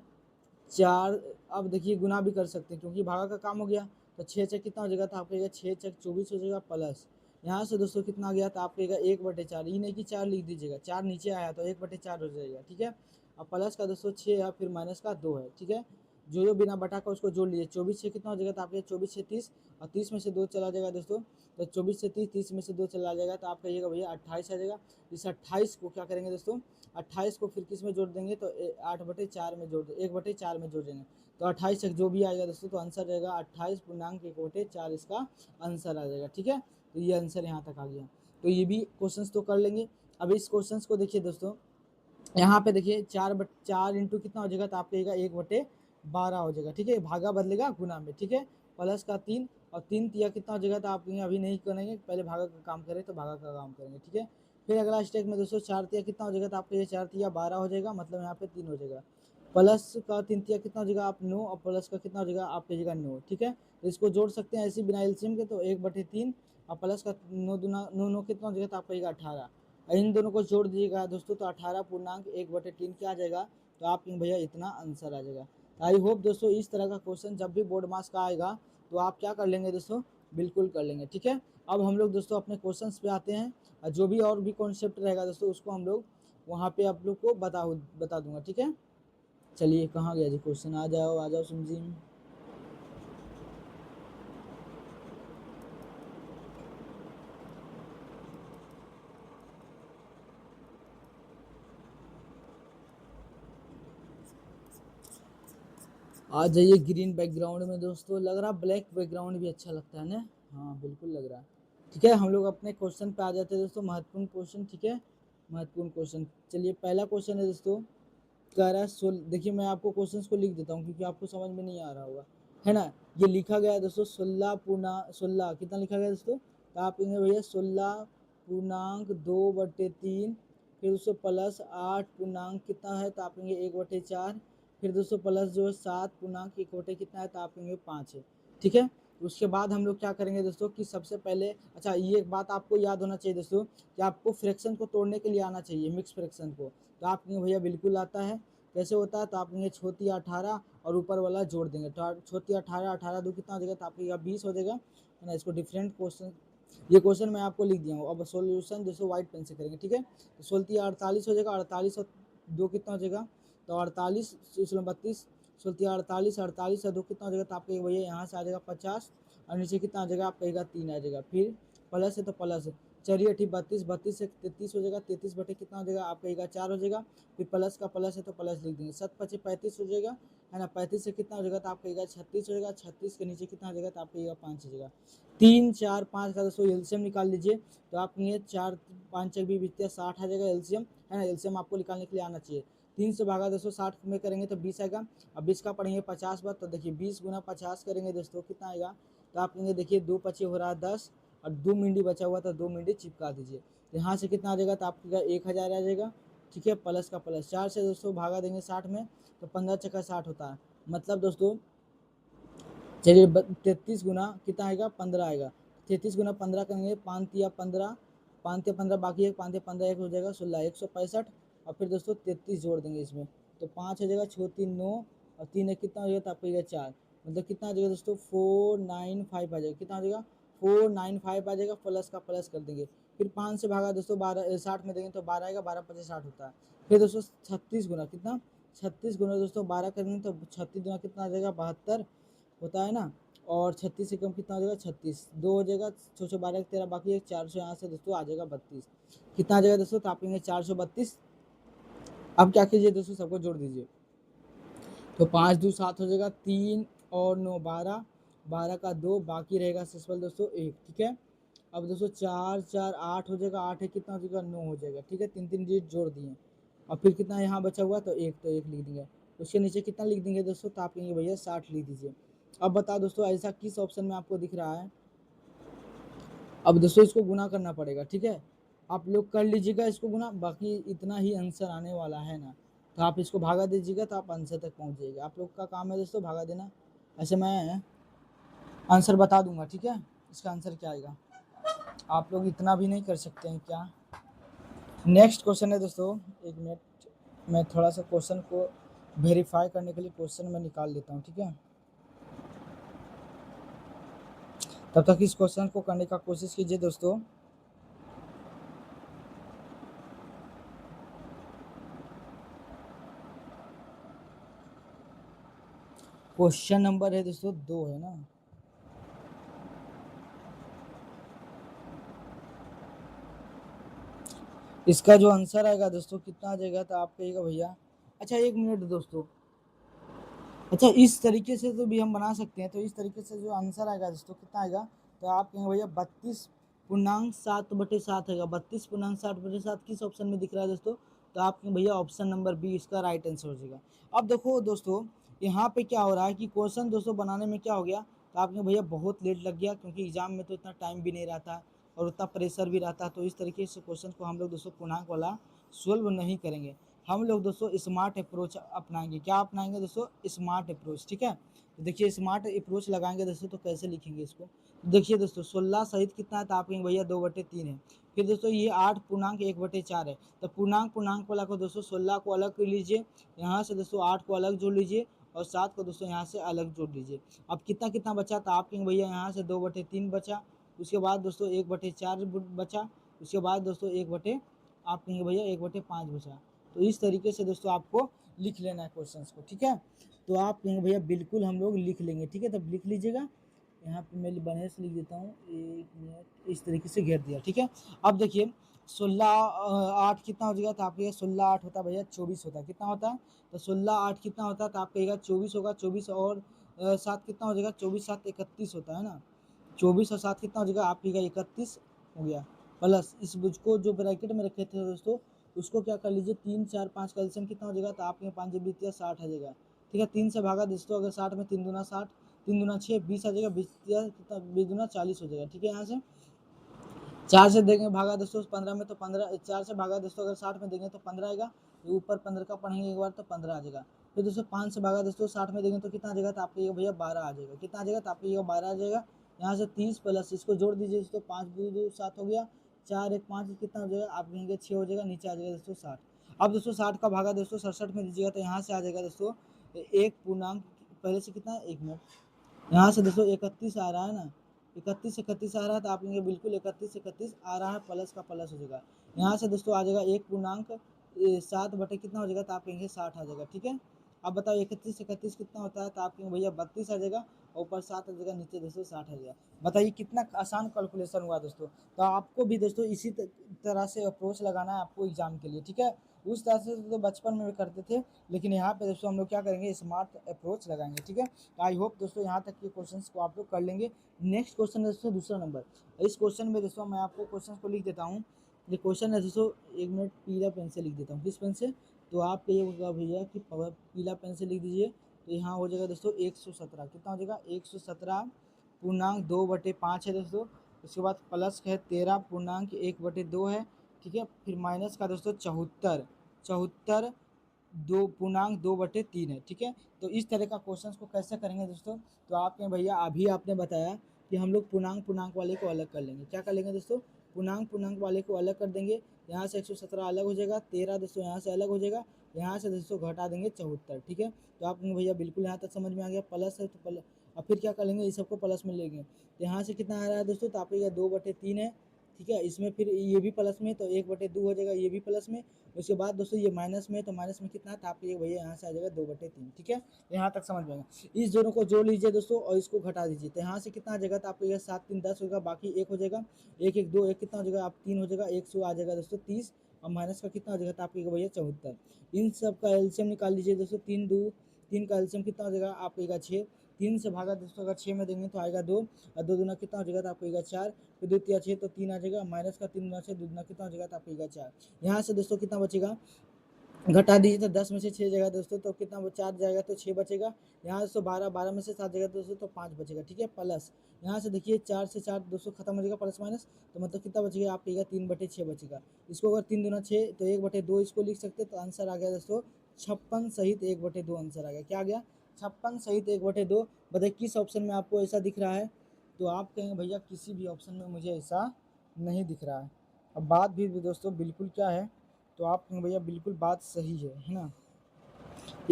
4। अब देखिए गुना भी कर सकते हैं क्योंकि भागा का काम हो गया, तो 6 से कितना हो जाएगा, तो आप कहेगा 6 चक 24 हो जाएगा, प्लस यहाँ से दोस्तों कितना आ गया, तो आप कहेगा 1/4, ये नहीं कि 4 लिख दीजिएगा, 4 नीचे आया तो 1/4 हो जाएगा, ठीक है। अब प्लस का दोस्तों 6 है, फिर माइनस का 2 है, ठीक है। जो बिना बटा का उसको जोड़ लीजिए, 24 से कितना हो जाएगा, तो आपके 24 से 30, और 30 में से 2 चला जाएगा दोस्तों, तो 24 से 30, 30 में से 2 चला जाएगा, तो आप कहिएगा भैया 28 आ जाएगा। इस 28 को क्या करेंगे दोस्तों, 28 को फिर किस में जोड़ देंगे, तो 8/4 में जोड़ 1/4 में जोड़ देंगे, तो 28 तक जो भी आएगा दोस्तों तो आंसर रहेगा 28.1/4, इसका आंसर आ जाएगा, ठीक है। तो ये आंसर यहाँ तक आ गया। तो ये भी क्वेश्चंस तो कर लेंगे। अब इस क्वेश्चंस को देखिए दोस्तों, यहाँ पे देखिए 4 इंटू कितना हो जाएगा, तो आप कहेगा 1/12 हो जाएगा, ठीक है, भागा बदलेगा गुना में, ठीक है। प्लस का 3 और 3 तिया कितना हो जाएगा, तो आप अभी नहीं करेंगे, पहले भागा का काम करें तो भागा का काम करेंगे, ठीक है। फिर अगला स्टेप में दोस्तों 4 तिया कितना हो जाएगा, तो आपको ये 4 तिया 12 हो जाएगा, मतलब यहाँ पे 3 हो जाएगा। प्लस का 3 तिया कितना हो जाएगा, आप 9, और प्लस का कितना हो जाएगा, आप कहिएगा 9, ठीक है। तो इसको जोड़ सकते हैं ऐसे बिना एलसीएम के, तो 1/3 और प्लस का 9 दूना 9 9 कितना हो जाएगा, तो आप कहिएगा 18, इन दोनों को जोड़ दीजिएगा दोस्तों तो 18.1/3 क्या आ जाएगा, तो आप भैया इतना आंसर आ जाएगा। आई होप दोस्तों इस तरह का क्वेश्चन जब भी बोर्ड मार्क्स का आएगा तो आप क्या कर लेंगे दोस्तों, बिल्कुल कर लेंगे, ठीक है। अब हम लोग दोस्तों अपने क्वेश्चंस पे आते हैं, और जो भी और भी कॉन्सेप्ट रहेगा दोस्तों उसको हम लोग वहाँ पे आप लोग को बता दूंगा, ठीक है। चलिए कहाँ गया जी क्वेश्चन, आ जाओ सुमजीम। आ जाइए ग्रीन बैकग्राउंड में दोस्तों, लग रहा ब्लैक बैकग्राउंड भी अच्छा लगता है ना, हाँ बिल्कुल लग रहा है, ठीक है। हम लोग अपने क्वेश्चन पे आ जाते हैं दोस्तों, महत्वपूर्ण क्वेश्चन, ठीक है, महत्वपूर्ण क्वेश्चन। चलिए पहला क्वेश्चन है दोस्तों, कह रहा है देखिए मैं आपको क्वेश्चन को लिख देता हूँ क्योंकि आपको समझ में नहीं आ रहा होगा, है ना। ये लिखा गया है दोस्तों 16 कितना लिखा गया दोस्तों, तो आप कहेंगे भैया 16.2/3, फिर दोस्तों प्लस 8 पूर्णांक कितना है, तो आप कहेंगे 1/4, फिर दोस्तों प्लस जो है 7.1 कितना है, तो आप कहेंगे 5 है, ठीक है। उसके बाद हम लोग क्या करेंगे दोस्तों कि सबसे पहले, अच्छा ये एक बात आपको याद होना चाहिए दोस्तों कि आपको फ्रैक्शन को तोड़ने के लिए आना चाहिए, मिक्स फ्रैक्शन को, तो आप कहेंगे भैया बिल्कुल आता है, कैसे होता है, तो आप कहेंगे छोटी 18 और ऊपर वाला जोड़ देंगे, तो छोटी 18, 18 दो कितना हो जाएगा, तो आपको 20 हो जाएगा, है ना। इसको डिफरेंट क्वेश्चन, ये क्वेश्चन मैं आपको लिख दिया हूँ, अब सॉल्यूशन दोस्तों व्हाइट पेन से करेंगे, ठीक है। तो 16 48 हो जाएगा, 48 और 2 कितना हो जाएगा, तो 48 32, 16 48, 48 और 2 कितना हो जाएगा, तो आपका भैया यहाँ से आ जाएगा 50, और नीचे कितना आ जाएगा, आप कहेगा 3 आ जाएगा, फिर प्लस है तो प्लस है, चलिए ठीक 32, 32 से 33 हो जाएगा, 33 बटे कितना हो जाएगा, आप कहेगा 4 हो जाएगा, फिर प्लस का प्लस है तो प्लस लिख देंगे, 7 5 35 हो जाएगा, है ना। 35 से कितना हो जाएगा, तो आप कहेगा 36 हो जाएगा, 36 के नीचे कितना हो जाएगा, तो आप कहेगा 5 हो जाएगा। 3 4 5 का दोस्तों एलसीएम निकाल लीजिए, तो आप कहेंगे 4 5 भी बीतते 60 आ जाएगा एलसीएम, है ना। एलसीएम आपको निकालने के लिए आना चाहिए, 3 से भागा दोस्तों 60 में करेंगे तो 20 आएगा, अब 20 का पढ़ेंगे 50 बार, तो देखिए 20 गुना 50 करेंगे दोस्तों कितना आएगा, तो आप कहेंगे देखिए 2 5 हो रहा है 10, और 2 मिनटी बचा हुआ था, 2 मिनटी चिपका दीजिए, तो यहाँ से कितना आ जाएगा, तो आपका 1000 आ जाएगा, ठीक है। प्लस का प्लस 4 से दोस्तों भागा देंगे 60 में, तो 15 चक्का 60 होता है, मतलब दोस्तों चलिए 33 गुना कितना आएगा 15 आएगा। 33 गुना 15 करेंगे, 5 या 15, 5 या 15 बाकी है, 5 या 15 एक हो जाएगा 16, 165। और फिर दोस्तों 33 जोड़ देंगे इसमें, तो 5 हो जाएगा, 6 3 9 और 3 एक कितना हो जाएगा, तो आपको ये 4, मतलब कितना आ जाएगा दोस्तों 495 आ जाएगा। कितना आ जाएगा 495 आ जाएगा, प्लस का प्लस कर देंगे। फिर 5 से भागा दोस्तों 12 60 में देंगे तो 12 आएगा, 12 5 60 होता है। फिर दोस्तों 36 गुना कितना, 36 गुना दोस्तों 12 करेंगे तो 36 गुना कितना आ जाएगा 72 होता है ना। और 36 से कम कितना हो जाएगा 36, 2 हो जाएगा, 6 12 13 बाकी है 400, यहाँ से दोस्तों आ जाएगा 32। कितना आ जाएगा दोस्तों, तो आप 432। अब क्या कीजिए दोस्तों, सबको जोड़ दीजिए, तो 5 2 7 हो जाएगा, 3 और 9 12, 12 का 2 बाकी रहेगा सिंपल दोस्तों 1, ठीक है। अब दोस्तों 4 4 8 हो जाएगा, 8 है कितना हो जाएगा 9 हो जाएगा, ठीक है। 3 3 डिजिट जोड़ दिए, और फिर कितना यहाँ बचा हुआ, तो 1, तो 1 लिख देंगे। उसके नीचे कितना लिख देंगे दोस्तों, तो आप कहेंगे भैया 60 लिख दीजिए। अब बताओ दोस्तों ऐसा किस ऑप्शन में आपको दिख रहा है। अब दोस्तों इसको गुना करना पड़ेगा, ठीक है। आप लोग कर लीजिएगा इसको गुना, बाकी इतना ही आंसर आने वाला है ना, तो आप इसको भागा दीजिएगा तो आप आंसर तक पहुंच जाइएगा। आप लोग का काम है दोस्तों भागा देना, ऐसे मैं आंसर बता दूंगा, ठीक है। इसका आंसर क्या आएगा, आप लोग इतना भी नहीं कर सकते हैं क्या। नेक्स्ट क्वेश्चन है दोस्तों, एक मिनट मैं थोड़ा सा क्वेश्चन को वेरीफाई करने के लिए क्वेश्चन में निकाल लेता हूँ, ठीक है। तब तक इस क्वेश्चन को करने का कोशिश कीजिए दोस्तों। क्वेश्चन नंबर है दोस्तों 2 है ना। इसका जो आंसर आएगा दोस्तों कितना आ जाएगा, तो आप कहिएगा भैया। अच्छा 1 मिनट दोस्तों, अच्छा इस तरीके से तो भी हम बना सकते हैं, तो इस तरीके से जो आंसर आएगा दोस्तों कितना आएगा, तो आप कहेंगे भैया 32.7/7 आएगा। 32.7/7 किस ऑप्शन में दिख रहा है दोस्तों, तो आप कहेंगे भैया ऑप्शन नंबर बी इसका राइट आंसर हो जाएगा। अब देखो दोस्तों यहाँ पे क्या हो रहा है कि क्वेश्चन दोस्तों बनाने में क्या हो गया, तो आप कहेंगे भैया बहुत लेट लग गया, क्योंकि एग्जाम में तो इतना टाइम भी नहीं रहता और उतना प्रेशर भी रहता है। तो इस तरीके से क्वेश्चन को हम लोग दोस्तों पूर्णांक वाला सोल्व नहीं करेंगे, हम लोग दोस्तों स्मार्ट अप्रोच अपनाएंगे। क्या अपनाएंगे दोस्तों, स्मार्ट अप्रोच, ठीक है। तो देखिए स्मार्ट अप्रोच लगाएंगे दोस्तों, तो कैसे लिखेंगे इसको, तो देखिए दोस्तों 16 सहित कितना है, तो आप कहेंगे भैया 2/3 है। फिर दोस्तों ये 8 पूर्णांक 1/4 है, तो पूर्णांक पूर्णांक वाला को दोस्तों 16 को अलग कर लीजिए, यहाँ से दोस्तों 8 को अलग जोड़ लीजिए, और 7 को दोस्तों यहाँ से अलग जोड़ लीजिए। अब कितना कितना बचा, तो आप कहेंगे भैया यहाँ से 2/3 बचा, उसके बाद दोस्तों 1/4 बचा, उसके बाद दोस्तों आप कहेंगे भैया 1/5 बचा। तो इस तरीके से दोस्तों आपको लिख लेना है क्वेश्चंस को, ठीक है। तो आप कहेंगे भैया बिल्कुल हम लोग लिख लेंगे, ठीक है। तब लिख लीजिएगा, यहाँ पे मैं बढ़िया से लिख देता हूँ, 1 मिनट इस तरीके से घेर दिया, ठीक है। अब देखिए 16 8 कितना हो जाएगा, तो आप कहिएगा 16 8 होता है भैया 24 होता है, कितना होता है, तो 16 8 कितना होता है, तो आप कहिएगा 24 होगा। 24 और 7 कितना हो जाएगा, 24 7 31 होता है ना। 24 और 7 कितना हो जाएगा, आप कहिएगा 31 हो गया। प्लस इस बुझ को जो ब्रैकेट में रखे थे दोस्तों, उसको क्या कर लीजिए 3 4 5 कैल्शियम कितना हो जाएगा, तो आपके 5 बीतिया 60 आ जाएगा, ठीक है। 3 से भागा दोस्तों अगर 60 में 3 दूना 60, 3 दूना 6 20 आ जाएगा, 20 कितना 20 दूना 40 हो जाएगा, ठीक है। यहाँ से 4 से देंगे भागा दोस्तों 15 में, तो 15 4 से भागा दोस्तों अगर 60 में देंगे तो 15 आएगा, ऊपर 15 का पढ़ेंगे एक बार तो 15 आ जाएगा। फिर दोस्तों 5 से भागा दोस्तों 60 में देंगे तो कितना आ जाएगा, तो आपको ये भैया 12 आ जाएगा, कितना आ जाएगा, तो आपको ये 12 आ जाएगा। यहाँ से 30 प्लस इसको जोड़ दीजिए दोस्तों, 5 2 2 7 हो गया, 4 1 5 कितना हो जाएगा, आप कहेंगे 6 हो जाएगा, नीचे आ जाएगा दोस्तों 60। अब दोस्तों 60 का भागा दोस्तों 67 में दीजिएगा, तो यहाँ से आ जाएगा दोस्तों एक पूर्णांक, पहले से कितना है 1 मिनट, यहाँ से दोस्तों 31 आ रहा है ना, 31 31 आ रहा है, तो आप लेंगे बिल्कुल 31 31 आ रहा है, प्लस का प्लस हो जाएगा। यहाँ से दोस्तों आ जाएगा एक पूर्णांक 7 बटे कितना हो जाएगा, तो आप कहेंगे 60 आ जाएगा, ठीक है। अब बताओ 31 31 कितना होता है, तो आप कहेंगे भैया 32 आ जाएगा, और ऊपर 7 आ जाएगा, नीचे दोस्तों 60 आ जाएगा। बताइए कितना आसान कैलकुलेशन हुआ दोस्तों। तो आपको भी दोस्तों इसी तरह से अप्रोच लगाना है आपको एग्जाम के लिए, ठीक है। उस तरह से तो बचपन में भी करते थे, लेकिन यहाँ पे दोस्तों हम लोग क्या करेंगे, स्मार्ट अप्रोच लगाएंगे, ठीक है। आई होप दोस्तों यहाँ तक के क्वेश्चंस को आप लोग कर लेंगे। नेक्स्ट क्वेश्चन है दोस्तों दूसरा नंबर। इस क्वेश्चन में दोस्तों मैं आपको क्वेश्चन को लिख देता हूँ। ये क्वेश्चन है दोस्तों, 1 मिनट पीला पेन से लिख देता हूँ, किस पेन से, तो आप कहिएगा भैया कि पीला पेन से लिख दीजिए। तो यहाँ हो जाएगा दोस्तों 117, कितना हो जाएगा 117 पूर्णांक 2/5 है दोस्तों। उसके बाद प्लस है 13 पूर्णांक 1/2 है, ठीक है। फिर माइनस का दोस्तों 74 74 2.2/3 है, ठीक है। तो इस तरह का क्वेश्चन को कैसे करेंगे दोस्तों, तो आपके भैया अभी आपने बताया कि हम लोग पूर्णांक पूर्णांक वाले को अलग कर लेंगे। क्या कर लेंगे दोस्तों, पूर्णांक पूर्णांक वाले को अलग कर देंगे। यहाँ से 117 अलग हो जाएगा, 13 दोस्तों यहाँ से अलग हो जाएगा, यहाँ से दोस्तों घटा देंगे 74, ठीक है। तो आपको भैया बिल्कुल यहाँ तक समझ में आ गया, प्लस है तो प्लस, अब फिर क्या कर लेंगे, इस सबको प्लस में लेंगे। तो यहाँ से कितना आ रहा है दोस्तों, तो आपको 2/3 है, ठीक है। इसमें फिर ये भी प्लस में, तो 1/2 हो जाएगा, ये भी प्लस में। उसके बाद दोस्तों ये माइनस में, तो माइनस में कितना था आपको, ये भैया यहाँ से आ जाएगा 2/3, ठीक है। यहाँ तक समझ में आएगा। इस दोनों को जोड़ लीजिए दोस्तों और इसको घटा दीजिए, तो यहाँ से कितना आ जाएगा, तो आपको ये 7 3 10 होगा, बाकी 1 हो जाएगा, 1 1 2, 1 कितना हो जाएगा, आप 3 हो जाएगा, 1 आ जाएगा दोस्तों 30, और माइनस का कितना हो जाएगा, तो आपको भैया 74। इन सब का एलसीएम निकाल लीजिए दोस्तों, 3 का एलसीएम कितना हो जाएगा, आपको 6, 3 से भागा दोस्तों अगर 6 में देंगे तो आएगा 2, और 2 दूना कितना हो जाएगा, तो आपको 4, फिर 2 3 6 तो 3 आ जाएगा, माइनस का 3 दूना 6, 2 दूना कितना हो जाएगा, तो आपको 4। यहाँ से दोस्तों कितना बचेगा, घटा दीजिए, तो 10 में से 6 जाएगा दोस्तों, तो कितना 4 जाएगा, तो 6 बचेगा। यहाँ दोस्तों 12, 12 में से 7 जाएगा दोस्तों, तो 5 बचेगा, ठीक है। प्लस यहाँ से देखिए 4 से 4 दोस्तों खत्म हो जाएगा, प्लस माइनस, तो मतलब कितना बचेगा, आप 3/6 बचेगा। इसको अगर 3 दूना 6 तो 1/2 इसको लिख सकते हैं, तो आंसर आ गया दोस्तों 56 सहित 1/2 आंसर आ गया। क्या आ गया, 56 सहित 1/2। बताइए किस ऑप्शन में आपको ऐसा दिख रहा है, तो आप कहेंगे भैया किसी भी ऑप्शन में मुझे ऐसा नहीं दिख रहा है। अब बात भी दोस्तों बिल्कुल क्या है, तो आप कहेंगे भैया बिल्कुल बात सही है ना।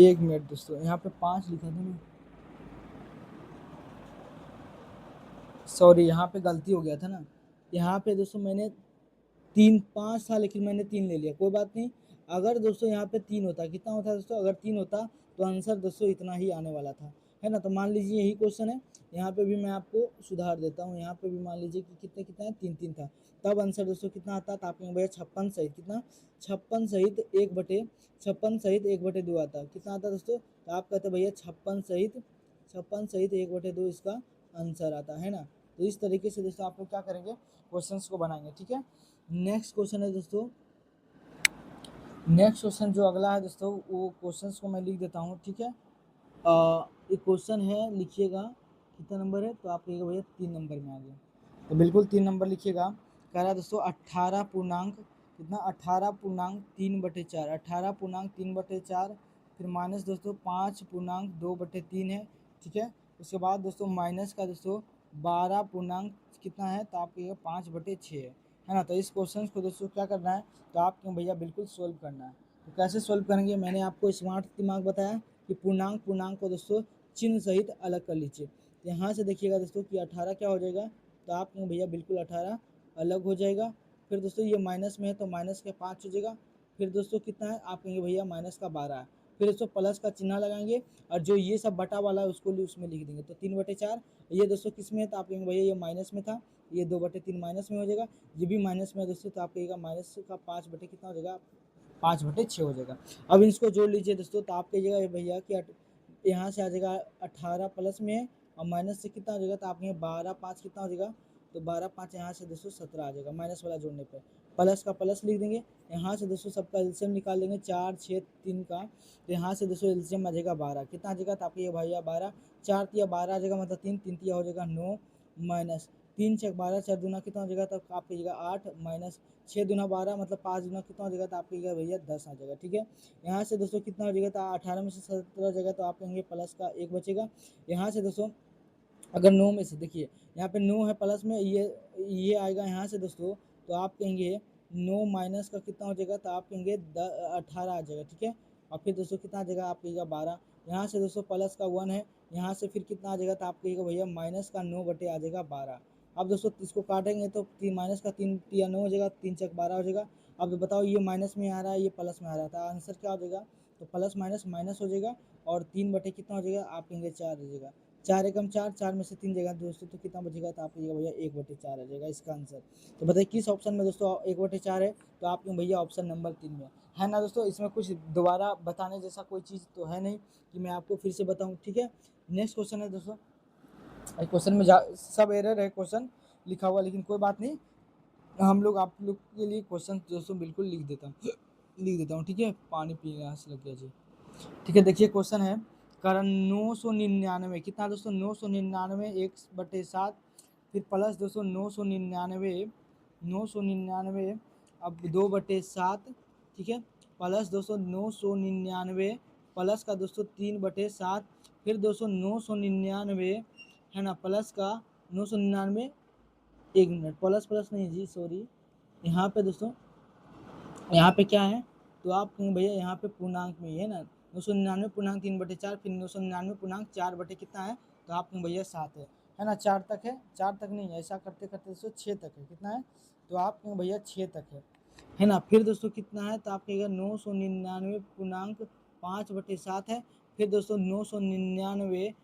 1 मिनट दोस्तों, यहाँ पे 5 लिखा था ना, सॉरी यहाँ पे गलती हो गया था ना। यहाँ पे दोस्तों मैंने 5 था, लेकिन मैंने 3 ले लिया, कोई बात नहीं। अगर दोस्तों यहाँ पे 3 होता, कितना होता दोस्तों, अगर 3 होता तो आंसर दोस्तों इतना ही आने वाला था, है ना। तो मान लीजिए यही क्वेश्चन है, यहाँ पे भी मैं आपको सुधार देता हूँ। यहाँ पे भी मान लीजिए कि कितने कितना है, 3 3 था, तब आंसर दोस्तों कितना आता, तो आपके भैया 56 सहित कितना, 56 सहित 1/2 आता, कितना आता दोस्तों, तो आप कहते भैया 56 सहित 1/2 इसका आंसर आता है ना। तो इस तरीके से दोस्तों आप लोग क्या करेंगे, क्वेश्चंस को बनाएंगे, ठीक है। नेक्स्ट क्वेश्चन है दोस्तों, नेक्स्ट क्वेश्चन जो अगला है दोस्तों, वो क्वेश्चंस को मैं लिख देता हूँ, ठीक है। एक क्वेश्चन है, लिखिएगा कितना नंबर है, तो आप कहिएगा भैया 3 नंबर में आ गया, तो बिल्कुल 3 नंबर लिखिएगा। कह रहा है दोस्तों 18 पूर्णांक कितना, 18.3/4, 18.3/4, फिर माइनस दोस्तों 5.2/3 है, ठीक है। उसके बाद दोस्तों माइनस का दोस्तों 12 पूर्णांक कितना है, तो आप कहिएगा 5/6 है ना। तो इस क्वेश्चन को दोस्तों क्या करना है, तो आपको भैया बिल्कुल सोल्व करना है। तो कैसे सोल्व करेंगे, मैंने आपको स्मार्ट दिमाग बताया कि पूर्णांक पूर्णांक को दोस्तों चिन्ह सहित अलग कर लीजिए। यहाँ से देखिएगा दोस्तों कि 18 क्या हो जाएगा, तो आप भैया बिल्कुल 18 अलग हो जाएगा। फिर दोस्तों ये माइनस में है, तो माइनस का 5 हो जाएगा। फिर दोस्तों कितना है, आप कहेंगे भैया माइनस का 12 है। फिर दोस्तों प्लस का चिन्ह लगाएंगे, और जो ये सब बटा वाला है उसको उसमें लिख देंगे, तो 3/4। ये दोस्तों किस में है, तो आप कहेंगे भैया ये माइनस में था, ये 2/3 माइनस में हो जाएगा, ये भी माइनस में है दोस्तों, तो आप कहिएगा माइनस का 5 कितना हो जाएगा, 5/6 हो जाएगा। अब इसको जोड़ लीजिए दोस्तों, तो आप कहिएगा भैया कि यहाँ से आ जाएगा 18 प्लस में है, और माइनस से कितना हो जाएगा, तो आप 12 5 कितना हो जाएगा, तो 12 5 यहाँ से दोस्तों 17 आ जाएगा, माइनस वाला जोड़ने पर। प्लस का प्लस लिख देंगे, यहाँ से दोस्तों सबका एलसीएम निकाल देंगे, 4 6 3 का, तो यहाँ से दोस्तों एलसीएम आ जाएगा 12, कितना आ जाएगा, तो आपको ये भैया 12, 4 तिया 12 आ जाएगा, मतलब 3 3 तिया हो जाएगा 9, माइनस 3 6 12, 4 दूना कितना हो जाएगा, तो आप कहिएगा 8, माइनस 6 दूना 12, मतलब 5 दूना कितना हो जाएगा, तो आप कहिएगा भैया 10 आ जाएगा, ठीक है। यहाँ से दोस्तों कितना हो जाएगा, तो 18 में से 17 हो जाएगा, तो आप कहेंगे प्लस का 1 बचेगा। यहाँ से दोस्तों अगर 9 में से देखिए, यहाँ पे 9 है प्लस में, ये आएगा यहाँ से दोस्तों, तो आप कहेंगे 9 माइनस का कितना हो जाएगा, तो आप कहेंगे 18 आ जाएगा, ठीक है। और फिर दोस्तों कितना आ जाएगा, आप कहिएगा 12। यहाँ से दोस्तों प्लस का 1 है, यहाँ से फिर कितना आ जाएगा, तो आप कहिएगा भैया माइनस का 9 आ जाएगा 12। अब दोस्तों इसको काटेंगे तो माइनस का 3 या 9 हो जाएगा, 3 6 12 हो जाएगा। अब बताओ ये माइनस में आ रहा है, ये प्लस में आ रहा था, आंसर क्या हो जाएगा, तो प्लस माइनस माइनस हो जाएगा, और 3 कितना हो जाएगा, आप कहेंगे 4 हो जाएगा। 4 एकम 4, 4 में से 3 जाएगा दोस्तों, तो कितना बचेगा, तो आप कहिएगा भैया 1/4 आ जाएगा इसका आंसर। तो बताइए किस ऑप्शन में दोस्तों 1/4 है, तो आप भैया ऑप्शन नंबर 3 में है ना दोस्तों। इसमें कुछ दोबारा बताने जैसा कोई चीज़ तो है नहीं कि मैं आपको फिर से बताऊं, ठीक है। नेक्स्ट क्वेश्चन है दोस्तों, क्वेश्चन में सब एरर है क्वेश्चन लिखा हुआ, लेकिन कोई बात नहीं, हम लोग आप लोग के लिए क्वेश्चन दोस्तों बिल्कुल लिख देता हूँ, ठीक है। पानी पीने से लग गया जी, ठीक है। देखिए क्वेश्चन है, कारण 999 कितना दोस्तों, 999 1/7, फिर प्लस दोस्तों 999 अब 2/7, ठीक है। प्लस दोस्तों 999 प्लस का दोस्तों 3/7, फिर दोस्तों 999 है ना, प्लस का 999, 1 मिनट, प्लस प्लस नहीं जी, सॉरी, यहाँ पे दोस्तों, यहाँ पे क्या है, तो आप भैया यहाँ पे पूर्णांक में ही है ना, 999 पूर्णांक 3/4, फिर 999 पूर्णांक 4 कितना है, तो आप भैया 7 है ना, 4 तक है, 4 तक नहीं है, ऐसा करते करते दोस्तों 6 तक है, कितना है, तो आप भैया 6 तक है ना, फिर दोस्तों कितना है, तो आप कहेगा 999 पूर्णांक 5/7 है, फिर दोस्तों 999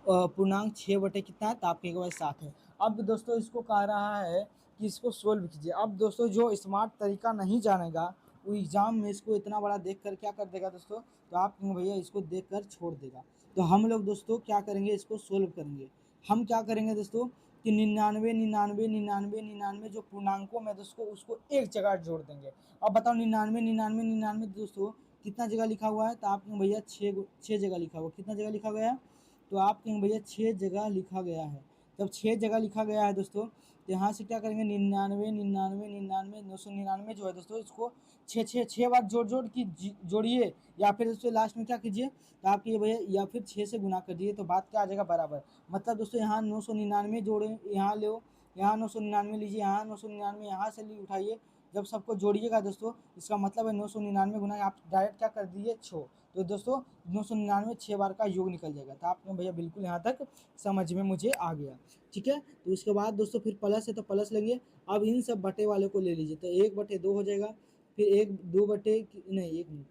पूर्णांक 6 कितना है, तो आपके पास 7 है। अब दोस्तों इसको कह रहा है कि इसको सोल्व कीजिए। अब दोस्तों जो स्मार्ट तरीका नहीं जानेगा वो एग्जाम में इसको इतना बड़ा देख कर क्या कर देगा दोस्तों, तो आप भैया इसको देख कर छोड़ देगा। तो हम लोग दोस्तों क्या करेंगे, इसको सोल्व करेंगे। हम क्या करेंगे दोस्तों कि 99 99 99 99 जो पूर्णांकों में दोस्तों उसको एक जगह जोड़ देंगे। अब बताओ 99 99 99 दोस्तों कितना जगह लिखा हुआ है, तो आप भैया 6 जगह लिखा हुआ, कितना जगह लिखा गया है, तो आप कहेंगे भैया 6 जगह लिखा गया है। जब 6 जगह लिखा गया है दोस्तों, तो यहाँ से क्या करेंगे, 99 99 99 999 जो है दोस्तों, इसको 6 बार जोड़ जोड़ की जोड़िए, या फिर दोस्तों लास्ट में क्या कीजिए, तो आप ये भैया या फिर 6 से गुना कर दीजिए, तो बात क्या आ जाएगा, बराबर। मतलब दोस्तों यहाँ 999 जोड़े, यहाँ लो, यहाँ 999 लीजिए, यहाँ 999 यहाँ से ली उठाइए, जब सबको जोड़िएगा दोस्तों, इसका मतलब है 999 गुना आप डायरेक्ट क्या कर दीजिए 6, तो दोस्तों 999 6 बार का योग निकल जाएगा। तो आपने भैया बिल्कुल यहाँ तक समझ में मुझे आ गया, ठीक है। तो उसके बाद दोस्तों फिर प्लस है तो प्लस लेंगे। अब इन सब बटे वाले को ले लीजिए, तो 1/2 हो जाएगा, फिर 2 बटे नहीं, 1 मिनट,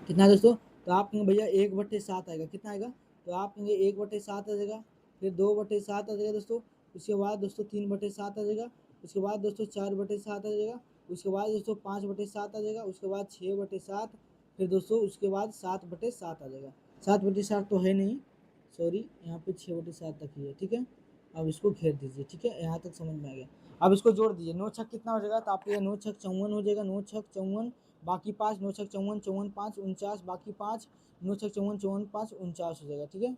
कितना दोस्तों, तो आप कहेंगे भैया 1/7 आएगा, कितना आएगा, तो आप कहेंगे 1/7 आ जाएगा, फिर 2/7 आ जाएगा दोस्तों, उसके बाद दोस्तों 3/7 आ जाएगा, उसके बाद दोस्तों 4/7 आ जाएगा, उसके बाद दोस्तों 5/7 आ जाएगा, उसके बाद 6/7, फिर दोस्तों उसके बाद 7/7 आ जाएगा। 7/7 तो है नहीं, सॉरी, यहाँ पे 6/7 तक ही है, ठीक है। अब इसको घेर दीजिए, ठीक है, यहाँ तक समझ में आ गया। अब इसको जोड़ दीजिए, 9 छक कितना हो जाएगा, तो आपके 9 छक 54 हो जाएगा, 9 छक 54 बाकी 5, 9 छक 54 54 5 49 बाकी 5, 9 छक 54 54 5 49 हो जाएगा, ठीक है।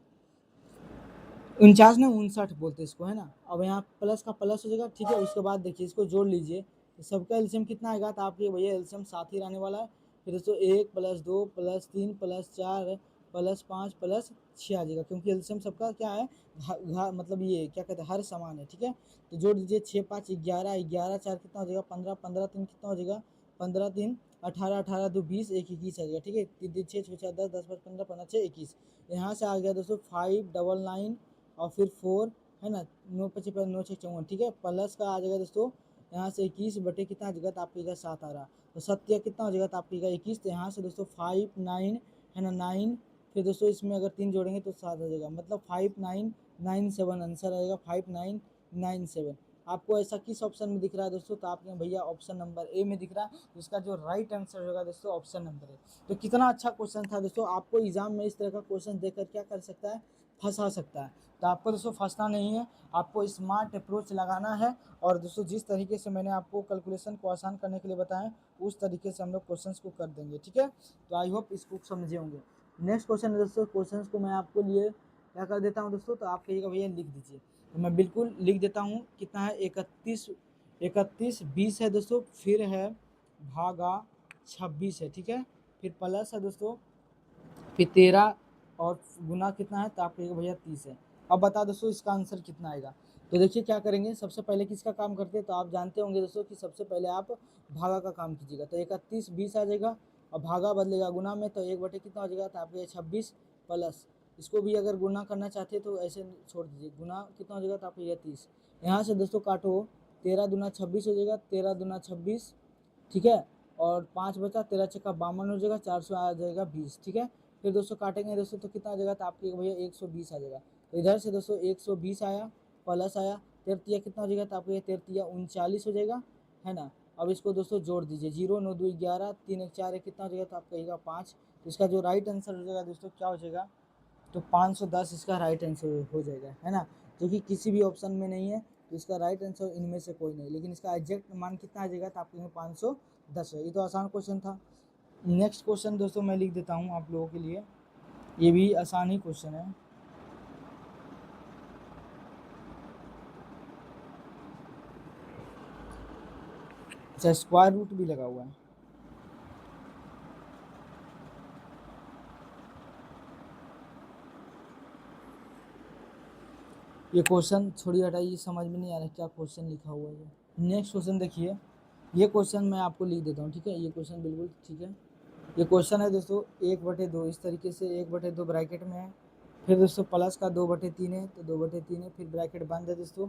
49 ना 59 बोलते इसको, है ना। अब यहाँ प्लस का प्लस हो जाएगा, ठीक है। उसके बाद देखिए इसको जोड़ लीजिए, तो सबका एलसीएम कितना आएगा, तो आपके भैया एलसीएम 7 ही रहने वाला है। फिर दोस्तों 1 + 2 + 3 + 4 + 5 + 6 आ जाएगा, क्योंकि एलसीएम सबका क्या है, मतलब ये क्या कहते हैं, हर समान है, ठीक है। तो जोड़ दीजिए 6 5 11 11 4 कितना हो जाएगा 15 15 3 कितना हो जाएगा 15 3 18 18 2 20 1 21 आ जाएगा, ठीक है। 3 3 6 6 4 10 10 5 15 15 6 21, यहाँ से आ गया दोस्तों 599 और फिर 4 है ना, 9 + 5 = 9 = 54, ठीक है। प्लस का आ जाएगा दोस्तों यहाँ से 21 बटे कितना आ जाएगा, तो आपका 7 आ रहा, तो सत्य कितना हो जाएगा, तो आपका 21, तो यहाँ से दोस्तों 5 9 है ना 9, फिर दोस्तों इसमें अगर 3 जोड़ेंगे तो 7 आ जाएगा, मतलब 5997 आंसर आएगा, 5997। आपको ऐसा किस ऑप्शन में दिख रहा है दोस्तों, तो आपने भैया ऑप्शन नंबर ए में दिख रहा है, तो इसका जो राइट आंसर होगा दोस्तों ऑप्शन नंबर ए। तो कितना अच्छा क्वेश्चन था दोस्तों, आपको एग्जाम में इस तरह का क्वेश्चन देकर क्या कर सकता है, फंसा सकता है। तो आपको दोस्तों फंसना नहीं है, आपको स्मार्ट अप्रोच लगाना है, और दोस्तों जिस तरीके से मैंने आपको कैलकुलेशन को आसान करने के लिए बताया उस तरीके से हम लोग क्वेश्चंस को कर देंगे, ठीक है। तो आई होप इसको समझे होंगे। नेक्स्ट क्वेश्चन है दोस्तों, क्वेश्चंस को मैं आपको लिए क्या कर देता हूँ दोस्तों, तो आप कहिएगा भैया लिख दीजिए, तो मैं बिल्कुल लिख देता हूँ। कितना है, 31 20 है दोस्तों, फिर है भागा 26 है, ठीक है, फिर प्लस है दोस्तों, फिर 13 और गुना कितना है, तो आप कहिएगा भैया 30 है। अब बता दोस्तों इसका आंसर कितना आएगा। तो देखिए क्या करेंगे, सबसे पहले किसका काम करते हैं, तो आप जानते होंगे दोस्तों कि सबसे पहले आप भागा का काम कीजिएगा, तो 31 20 आ जाएगा, और भागा बदलेगा गुना में, तो 1 बटे कितना हो जाएगा, तो आपके 26 प्लस, इसको भी अगर गुना करना चाहते हैं तो ऐसे छोड़ दीजिए, गुना कितना हो जाएगा, तो आपके 30। यहाँ से दोस्तों काटो, 13 दूना 26 हो जाएगा, 13 दूना 26, ठीक है, और 5 बचा, 13 छक्का 52 हो जाएगा, 400 आ जाएगा 20, ठीक है। फिर दोस्तों काटेंगे दोस्तों तो कितना आ जाएगा, तो आपके भैया 120 आ जाएगा, तो इधर से दोस्तों 120 आया, प्लस आया, 13 कितना हो जाएगा, तो आपके 13 39 हो जाएगा, है ना। अब इसको दोस्तों जोड़ दीजिए, 0 9 2 11 3 1 4 कितना हो जाएगा, तो आप कहिएगा 5। तो इसका जो राइट आंसर हो जाएगा दोस्तों क्या हो जाएगा, तो 510 इसका राइट आंसर हो जाएगा, है ना, जो कि किसी भी ऑप्शन में नहीं है, तो इसका राइट आंसर इनमें से कोई नहीं, लेकिन इसका एग्जैक्ट मान कितना आ जाएगा, तो आपके 510 है। ये तो आसान क्वेश्चन था। नेक्स्ट क्वेश्चन दोस्तों मैं लिख देता हूँ आप लोगों के लिए, ये भी आसान ही क्वेश्चन है। अच्छा, स्क्वायर रूट भी लगा हुआ है। ये क्वेश्चन छोड़िए हटाइए, समझ में नहीं आ रहा क्या क्वेश्चन लिखा हुआ है। नेक्स्ट क्वेश्चन देखिए, ये क्वेश्चन मैं आपको लिख देता हूँ, ठीक है। ये क्वेश्चन बिल्कुल ठीक है। ये क्वेश्चन है दोस्तों 1/2 इस तरीके से 1/2 ब्रैकेट में है, फिर दोस्तों प्लस का 2/3 है तो 2/3 है, फिर ब्रैकेट बंद है दोस्तों,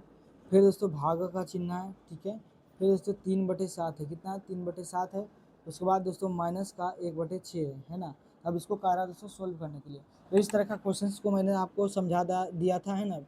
फिर दोस्तों भाग का चिन्ह है, ठीक है। फिर दोस्तों 3/7 है, कितना है 3/7 है। उसके बाद दोस्तों माइनस का 1/6 है ना। अब इसको कह रहा है दोस्तों सोल्व करने के लिए। तो इस तरह का क्वेश्चन को मैंने आपको समझा दिया था, है ना,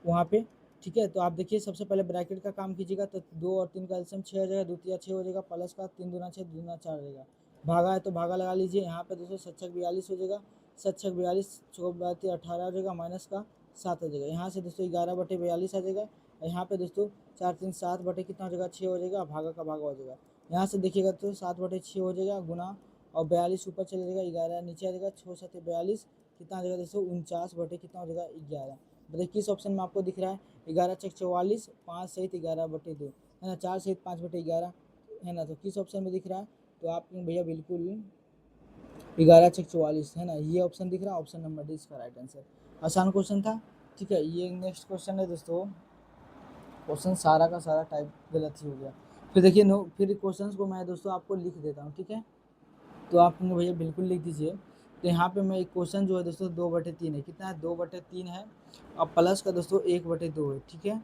वहाँ पे, ठीक है। तो आप देखिए सबसे पहले ब्रैकेट का काम कीजिएगा, तो 2 और 3 का एलसीएम 6 हो जाएगा, 2 तिया 6 हो जाएगा, प्लस का 3 दूना 6, 2 दूना 4 हो जाएगा। भागा है तो भागा लगा लीजिए, यहाँ पे दोस्तों 7×6 = 42 हो जाएगा, 7×6 = 42, 18 हो जाएगा, माइनस का 7 हो जाएगा। यहाँ से दोस्तों 11/42 आ जाएगा। यहाँ पे दोस्तों 4 3 7 बटे कितना हो जाएगा 6 हो जाएगा, भागा का भागा हो जाएगा। यहाँ से देखिएगा तो 7/6 हो जाएगा गुना, और 42 ऊपर चले जाएगा, 11 नीचे आ जाएगा, 6 7 42, कितना आ जाएगा दोस्तों 49 बटे कितना हो जाएगा 11। बताइए किस ऑप्शन में आपको दिख रहा है। 11 × 44, 5 सहित 11/2 है ना, 4 सहित 5/11 है ना। तो किस ऑप्शन में दिख रहा है, तो आप भैया बिल्कुल 11 × 44 है ना, ये ऑप्शन दिख रहा है। ऑप्शन नंबर डी इसका राइट आंसर। आसान क्वेश्चन था, ठीक है। ये नेक्स्ट क्वेश्चन है दोस्तों, क्वेश्चन सारा का सारा टाइप गलत ही हो गया। फिर देखिए नो, फिर क्वेश्चंस को मैं दोस्तों आपको लिख देता हूँ, ठीक है। तो आप भैया बिल्कुल लिख दीजिए। तो यहाँ पे मैं एक क्वेश्चन जो है दोस्तों 2/3 है, कितना है 2/3 है, और प्लस का दोस्तों 1/2 है, ठीक है।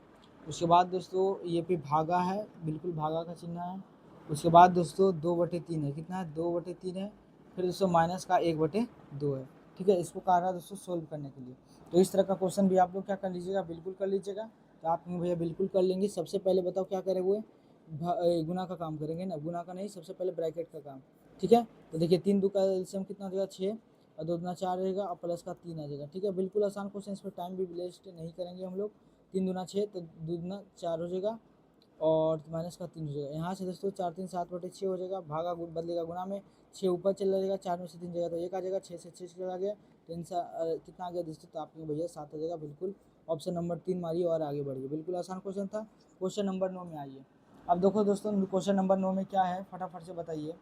उसके बाद दोस्तों ये पे भागा है, बिल्कुल भागा का चिन्ह है। उसके बाद दोस्तों 2/3 है, कितना है 2/3 है, फिर दोस्तों माइनस का 1/2 है, ठीक है। इसको कह रहा है दोस्तों सोल्व करने के लिए। तो इस तरह का क्वेश्चन भी आप लोग क्या कर लीजिएगा, बिल्कुल कर लीजिएगा। तो आप भैया बिल्कुल कर लेंगे। सबसे पहले बताओ क्या करे हुए, गुना का काम करेंगे ना, गुना का नहीं, सबसे पहले ब्रैकेट का काम, ठीक है। तो देखिए 3 2 का एलसीएम कितना हो जाएगा 6, और 2 दूना 4 रहेगा, और प्लस का 3 आ जाएगा, ठीक है। बिल्कुल आसान क्वेश्चन, इसमें टाइम भी वेस्ट नहीं करेंगे हम लोग। 3 दूना 6 तो 2 दूना 4 हो जाएगा, और माइनस का 3 हो जाएगा। यहाँ से दोस्तों 4 3 7/6 हो जाएगा, भागा बदलेगा गुना में, 6 ऊपर चला जाएगा, 4 में से 3 जाएगा तो 1 आ जाएगा, 6 से 6 चला गया तो आंसर कितना आ गया दोस्तों, तो आपके भैया 7 आ जाएगा। बिल्कुल ऑप्शन नंबर 3 मारिए और आगे बढ़िए। बिल्कुल आसान क्वेश्चन था। क्वेश्चन नंबर 9 में आइए। अब देखो दोस्तों क्वेश्चन नंबर 9 में क्या है, फटाफट से बताइए।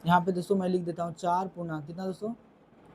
यहाँ पे दोस्तों मैं लिख देता हूँ 4 पूर्णांक कितना दोस्तों,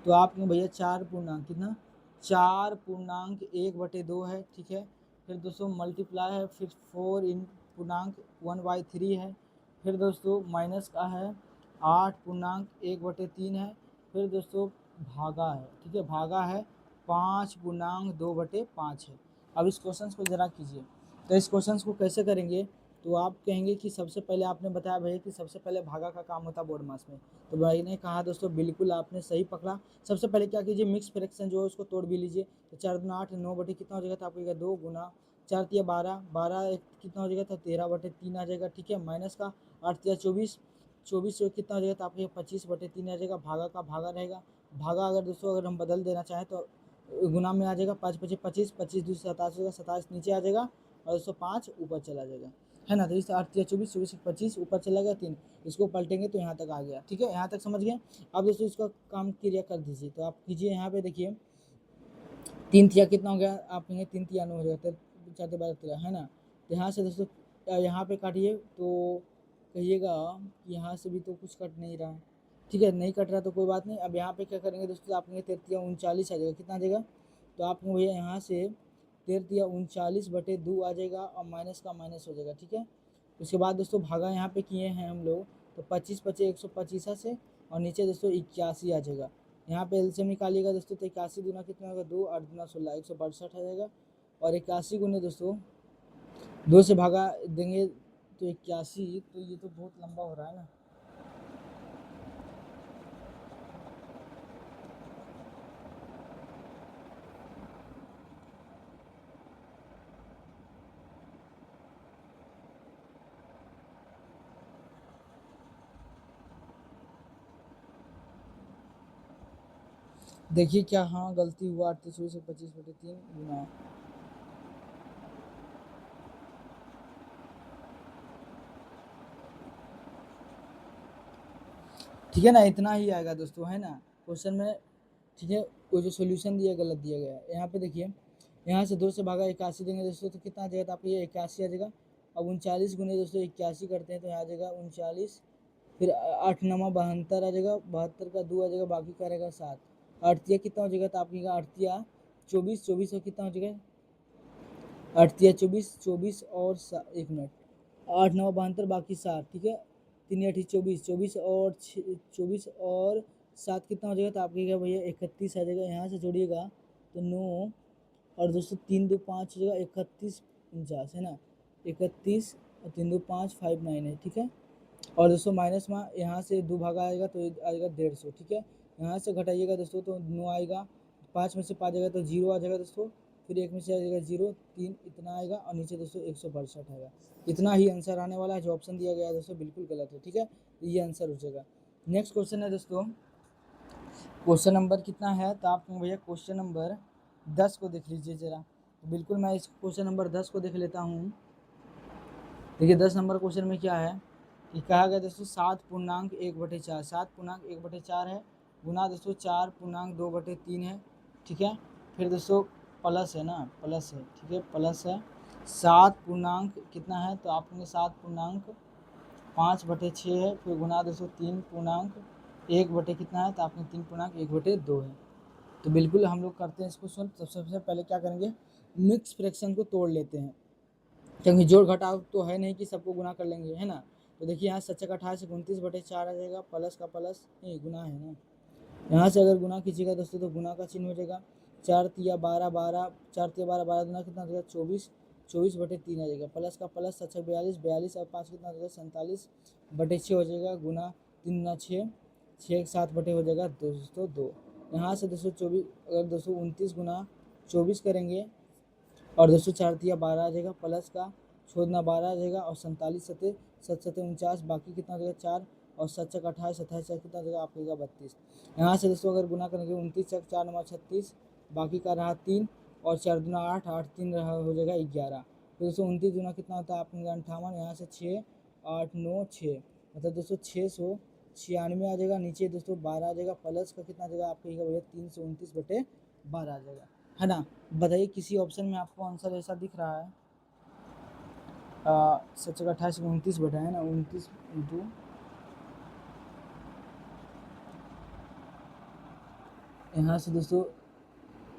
तो आपके भैया 4 पूर्णांक कितना, 4 पूर्णांक 1/2 है, ठीक है। फिर दोस्तों मल्टीप्लाई है, फिर 4 इन पूर्णांक 1/3 है, फिर दोस्तों माइनस का है 8 पूर्णांक 1/3 है, फिर दोस्तों भागा है, ठीक है, भागा है 5 पूर्णांक 2/5 है। अब इस क्वेश्चन को ज़रा कीजिए। तो इस क्वेश्चन को कैसे करेंगे, तो आप कहेंगे कि सबसे पहले आपने बताया भैया कि सबसे पहले भागा का काम होता है बोर्ड मास में, तो भाई ने कहा दोस्तों बिल्कुल आपने सही पकड़ा। सबसे पहले क्या कीजिए, मिक्स फ्रैक्शन जो है उसको तोड़ भी लीजिए। तो 4 दूना 8, 9 बटे कितना हो जाएगा, तो आपको 2 गुना 4 तिया 12, 12 कितना हो जाएगा, तो 13/3 आ जाएगा, ठीक है। माइनस का 8 तिया 24, 24 कितना हो जाएगा, तो आपको 25/3 आ जाएगा। भागा का भागा रहेगा, भागा अगर दोस्तों अगर हम बदल देना चाहें तो गुना में आ जाएगा, 5 5 25, 25 2 27 होगा, 27 नीचे आ जाएगा, और 205 ऊपर चला जाएगा, है ना। तो इस 8 तिया 24, 24 25 ऊपर चला गया 3, इसको पलटेंगे तो यहाँ तक आ गया, ठीक है। यहाँ तक समझ गए। अब दोस्तों इसका काम क्रिया कर दीजिए। तो आप कीजिए, यहाँ पे देखिए 3 तिया कितना हो गया, आप कहेंगे 3 तिया 9 हो जाएगा, 4 12 13 है ना। तो यहाँ से दोस्तों यहाँ पे काटिए तो कहिएगा कि यहाँ से भी तो कुछ कट नहीं रहा है, ठीक है, नहीं कट रहा तो कोई बात नहीं। अब यहाँ पे क्या करेंगे दोस्तों, आप कहेंगे 33 39 आ जाएगा, कितना आ जाएगा, तो आप भैया यहाँ से 33 39/2 आ जाएगा, और माइनस का माइनस हो जाएगा, ठीक है। उसके बाद दोस्तों भागा यहाँ पे किए हैं हम लोग, तो 25 25 125 से, और नीचे दोस्तों 81 आ जाएगा। यहाँ पे एलसीएम निकालिएगा दोस्तों, तो 81 दूना कितना होगा 2, 8 दूना 16, 162 आ जाएगा। और 81 गुने दोस्तों 2 से भागा देंगे तो 81, तो ये तो बहुत लंबा हो रहा है ना। देखिए क्या, हाँ गलती हुआ, 38 से 25/3 गुना, ठीक है ना, इतना ही आएगा दोस्तों, है ना क्वेश्चन में, ठीक है। वो जो सोल्यूशन दिया गलत दिया गया है। यहाँ पे देखिए, यहाँ से 2 से भागा 81 देंगे दोस्तों, तो कितना आ जाएगा, तो आपको ये 81 आ जाएगा। अब 39 गुने दोस्तों 81 करते हैं तो यहाँ आ जाएगा 39, फिर 8 9 72 आ जाएगा, 72 का 2 आ जाएगा, बाकी का रहेगा 7। अड़तिया कितना हो जाएगा, तो आपकी अड़तिया 24, 24 का कितना हो जाएगा 8 या 24, 24 और 1 मिनट, 8 9 72 बाकी 7, ठीक है। 3 8 24, 24 और 24 और 7 कितना हो जाएगा, तो आपके क्या भैया 31 आ जाएगा। यहाँ से जोड़िएगा तो 9 और दोस्तों 3 2 5 हो जाएगा 31 49 है ना, 31 और 3 2 5 5 9 है, ठीक है। और दोस्तों माइनस में यहाँ से 2 भागा आएगा तो ये आएगा 150, ठीक है। यहाँ से घटाइएगा दोस्तों तो 9 आएगा, 5 में से 5 आएगा तो 0 आ जाएगा दोस्तों, फिर 1 में से आ जाएगा 0, 3 इतना आएगा और नीचे दोस्तों 162 आएगा। इतना ही आंसर आने वाला है। जो ऑप्शन दिया गया है दोस्तों बिल्कुल गलत है, ठीक है, ये आंसर हो जाएगा। नेक्स्ट क्वेश्चन है दोस्तों, क्वेश्चन नंबर कितना है, तो आप भैया क्वेश्चन नंबर 10 को देख लीजिए जरा। तो बिल्कुल मैं इस क्वेश्चन नंबर 10 को देख लेता हूँ। देखिए 10 नंबर क्वेश्चन में क्या है कि कहा गया दोस्तों 7.1/4, 7.1/4 है, गुना दोस्तों 4.2/3 है, ठीक है। फिर दोस्तों प्लस है ना, प्लस है, ठीक है, प्लस है 7 पूर्णांक कितना है, तो आप कहेंगे 7.5/6 है, फिर गुना दोस्तों 3.1 कितना है, तो आपने 3.1/2 है। तो बिल्कुल हम लोग करते हैं इसको सॉल्व। तो सबसे पहले क्या करेंगे, मिक्स फ्रैक्शन को तोड़ लेते हैं, क्योंकि जोड़ घटाव तो है नहीं कि सबको गुना कर लेंगे, है ना। तो देखिए यहाँ 7×28 29/4 आ जाएगा, प्लस का प्लस नहीं गुना है ना, यहाँ से अगर गुना कीजिएगा दोस्तों तो गुना का चिन्ह हो जाएगा, 4 तिया 12 12, 4 तिया 12 12 गुना कितना हो जाएगा 24, 24/3 आ जाएगा, प्लस का प्लस 7 42 42 और 5 कितना हो जाएगा 47/6 हो जाएगा, गुना 3 गुना 6, 6 7 बटे हो जाएगा दोस्तों 2। यहाँ से दोस्तों 24 अगर दोस्तों 29 गुना 24 करेंगे और दोस्तों 4 तिया 12 आ जाएगा, प्लस का छोड़ना 12 आ जाएगा और 47 सते 7 सते 49, बाकी कितना हो जाएगा 4 और 7 चक 28, 28 कितना हो जाएगा आप जाएगा 32। यहाँ से दोस्तों अगर गुना करेंगे 29 चक 4 9 36, बाकी का रहा 3 और 4 दूना 8, 8 3 रहा हो जाएगा 11। तो दोस्तों 29 दूना कितना होता है आपके 58, यहाँ से 6 8 9 6, मतलब दोस्तों 696 आ जाएगा, नीचे दोस्तों 12 आ जाएगा, प्लस का कितना आ जाएगा आपका भैया 329/12 आ जाएगा, है ना। बताइए किसी ऑप्शन में आपको आंसर ऐसा दिख रहा है, 7×28 29 बटा है ना, 29 इंटू यहाँ से दोस्तों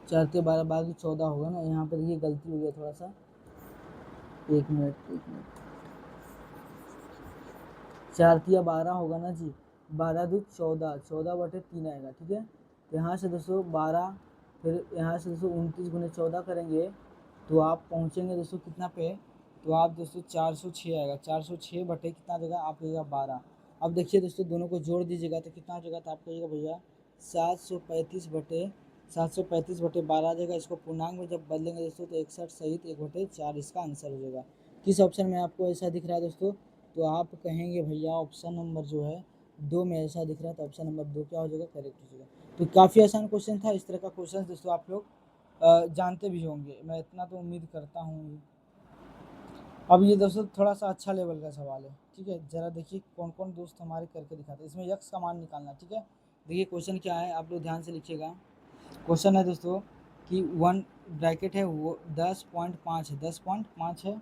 4 के 12 बाकी 14 होगा ना, यहाँ पे देखिए गलती हो गया थोड़ा सा, 1 मिनट 4 तिया 12 होगा ना जी, 12 दूध 14, 14/3 आएगा, ठीक है। तो यहाँ से दोस्तों 12, फिर यहाँ से दोस्तों 29 गुने 14 करेंगे तो आप पहुँचेंगे दोस्तों कितना पे, तो आप दोस्तों 406 आएगा, 406 कितना देगा आप कहिएगा 12। अब देखिए दोस्तों दोनों को जोड़ दीजिएगा तो कितना हो जाएगा, तो आप कहिएगा भैया 735/12 आ जाएगा। इसको पूर्णांक में जब बदलेंगे दोस्तों तो 61 सहित 1/4 इसका आंसर हो जाएगा। किस ऑप्शन में आपको ऐसा दिख रहा है दोस्तों, तो आप कहेंगे भैया ऑप्शन नंबर जो है 2 में ऐसा दिख रहा है, तो ऑप्शन नंबर 2 क्या हो जाएगा, करेक्ट हो जाएगा। तो काफ़ी आसान क्वेश्चन था। इस तरह का क्वेश्चन दोस्तों आप लोग जानते भी होंगे, मैं इतना तो उम्मीद करता हूँ। अब ये दोस्तों थोड़ा सा अच्छा लेवल का सवाल है, ठीक है। ज़रा देखिए कौन कौन दोस्त हमारे करके दिखाते हैं, इसमें यक्स का मान निकालना, ठीक है। देखिए क्वेश्चन क्या है, आप लोग ध्यान से लिखिएगा। क्वेश्चन है दोस्तों कि 1 ब्रैकेट है वो 10.5 है, 10.5 है,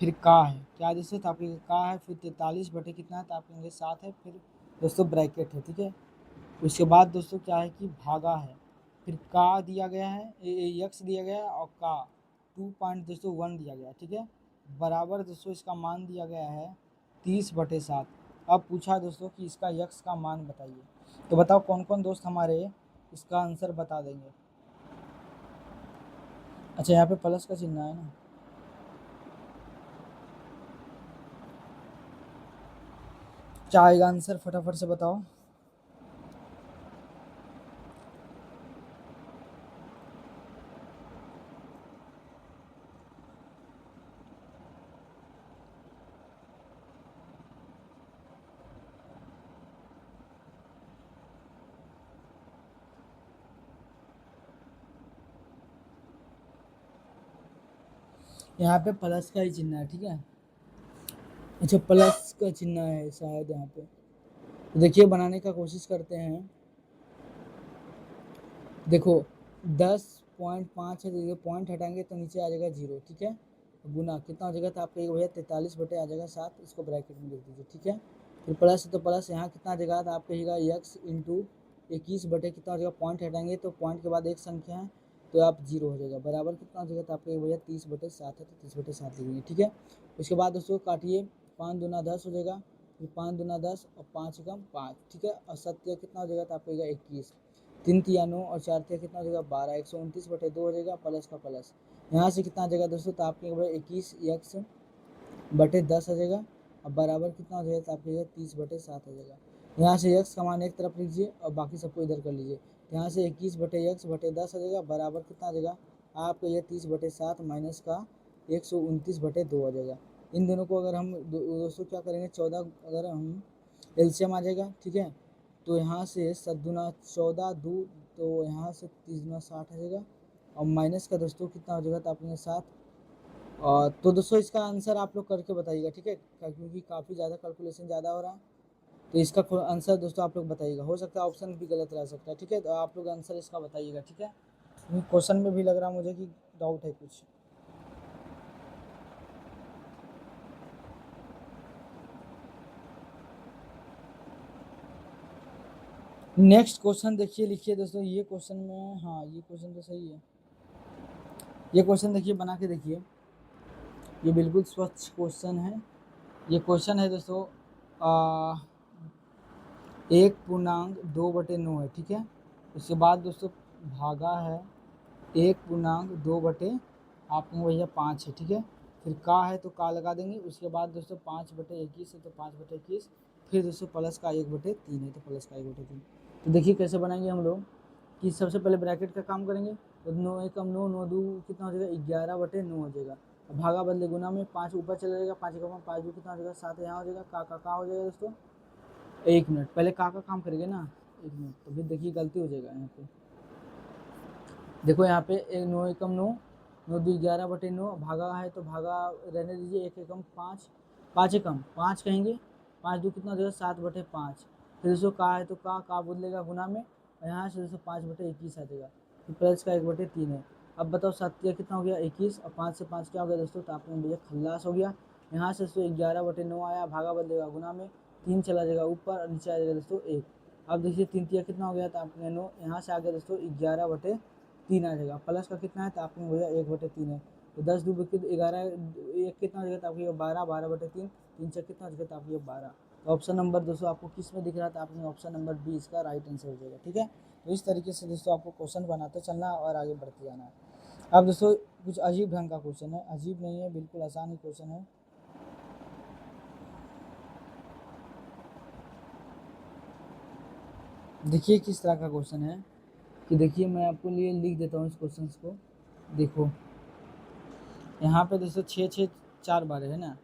फिर का है क्या दोस्तों, तो आपके का है, फिर 43 कितना है, तो आप कहेंगे 7 है, फिर दोस्तों ब्रैकेट है, ठीक है। उसके बाद दोस्तों क्या है कि भागा है, फिर का दिया गया है, यक्स दिया गया है और का 2.1 दिया गया है, ठीक है। बराबर दोस्तों इसका मान दिया गया है 30/7। अब पूछा दोस्तों कि इसका यक्स का मान बताइए, तो बताओ कौन कौन दोस्त हमारे इसका आंसर बता देंगे। अच्छा यहाँ पे प्लस का चिन्ह है ना, क्या आएगा आंसर फटाफट से बताओ। यहाँ पे प्लस का ही चिन्ह है, ठीक है। अच्छा प्लस का चिन्ह है शायद यहाँ पे, तो देखिए बनाने का कोशिश करते हैं। देखो 10.5 है, देखिए पॉइंट हटाएंगे तो नीचे आ जाएगा 0, ठीक है। गुना कितना हो जाएगा, तो आपका भैया 43 आ जाएगा 7, इसको ब्रैकेट में लिख दीजिए, ठीक है। फिर प्लस है तो प्लस यहाँ कितना आ जाएगा, तो आप कहिएगा यक्स इंटू 21 कितना हो जाएगा, पॉइंट हटाएंगे तो पॉइंट के बाद एक संख्या है तो आप 0 हो जाएगा, बराबर कितना हो जाएगा, तो आपको भैया 30/7 है, तो 30/7 लिखेंगे, ठीक है। उसके बाद दोस्तों काटिए, 5 दूना 10 हो जाएगा, फिर 5 दूना 10 और 5 एकम 5, ठीक है। और 7 कितना हो जाएगा, तो आपको 21, 3 तिया 9 और 4 तिया कितना हो जाएगा 12, 129/2 हो जाएगा, प्लस का प्लस। यहाँ से कितना आ जाएगा दोस्तों, तो आपके भाई 21x/10 आ जाएगा, अब बराबर कितना हो जाएगा, तो आपके 30/7 हो जाएगा। यहाँ से x का मान एक तरफ लीजिए और बाकी सबको इधर कर लीजिए, तो यहाँ से 21/x/10 आ जाएगा, बराबर कितना आ जाएगा आपको, ये 30/7 माइनस का 129/2 आ जाएगा। इन दोनों को अगर हम दोस्तों क्या करेंगे, 14 अगर हम एलसीएम आ जाएगा, ठीक है। तो यहाँ से 7 दूना 14 2, तो यहाँ से 30 दूना 60 आ जाएगा, और माइनस का दोस्तों कितना हो जाएगा, तो आपने 7। और तो दोस्तों इसका आंसर आप लोग करके बताइएगा, ठीक है, क्योंकि काफ़ी ज़्यादा कैलकुलेशन ज़्यादा हो रहा है, तो इसका आंसर दोस्तों आप लोग बताइएगा, हो सकता है ऑप्शन भी गलत रह सकता है, ठीक है। तो आप लोग आंसर इसका बताइएगा, ठीक है। क्वेश्चन में भी लग रहा मुझे कि डाउट है कुछ। नेक्स्ट क्वेश्चन देखिए, लिखिए दोस्तों, ये क्वेश्चन में, हाँ ये क्वेश्चन तो सही है, ये क्वेश्चन देखिए बना के देखिए, ये बिल्कुल स्वच्छ क्वेश्चन है। ये क्वेश्चन है दोस्तों 1.2/9 है, ठीक है। उसके बाद दोस्तों भागा है 1.2 आपको भैया 5 है, ठीक है। फिर का है तो का लगा देंगे, उसके बाद दोस्तों 5/21 है तो 5/21, फिर दोस्तों प्लस का 1/3 है तो प्लस का 1/3। तो देखिए कैसे बनाएंगे हम लोग, कि सबसे पहले ब्रैकेट का काम करेंगे, तो 9 एकम 9, 9 दू कितना हो जाएगा 11/9 हो जाएगा। अब भागा बदले गुना में 5 ऊपर चला जाएगा, 5 एकम 5 दू कितना हो जाएगा 7, यहाँ हो जाएगा का हो जाएगा दोस्तों। 1 मिनट पहले का काम करेंगे ना, 1 मिनट, तो फिर देखिए गलती हो जाएगा यहाँ पे। देखो यहाँ पे 9 एकम 9, 9 दू 11/9, भागा है तो भागा रहने दीजिए, 1 एकम 5, 5 एकम 5 कहेंगे, 5 दू कितना हो जाएगा 7/5। फिर दोस्तों का है तो का बदलेगा गुना में, और यहाँ से दोस्तों 5/21 आ जाएगा, फिर प्लस का 1/3 है। अब बताओ 7 कितना हो गया 21, और 5 से 5 क्या हो गया दोस्तों, तो आपने भैया खल्लास हो गया। यहाँ से दोस्तों 11/9 आया, भागा बदलेगा गुना में, 3 चला जाएगा ऊपर और नीचे आ जाएगा दोस्तों 1। अब देखिए 3 तिया कितना हो गया, तो आपने 9, यहाँ से आ गया दोस्तों 11/3 आ जाएगा, प्लस का कितना है, तो आपने भैया 1/3 है, तो 10 दू 11, 1 कितना हो जाएगा, तो आपको 12, 12/3, 3 से कितना हो जाएगा, तो आपको 12। तो ऑप्शन नंबर दोस्तों आपको किस में दिख रहा था, आपने ऑप्शन नंबर बी इसका राइट आंसर हो जाएगा, ठीक है। तो इस तरीके से दोस्तों आपको क्वेश्चन बनाते चलना और आगे बढ़ते जाना है। अब दोस्तों कुछ अजीब ढंग का क्वेश्चन है, अजीब नहीं है, बिल्कुल आसान ही क्वेश्चन है। देखिए किस तरह का क्वेश्चन है, कि देखिए मैं आपको लिए लिख देता हूँ इस क्वेश्चन को। देखो यहाँ पे दोस्तों 6 6 4 बार है ना,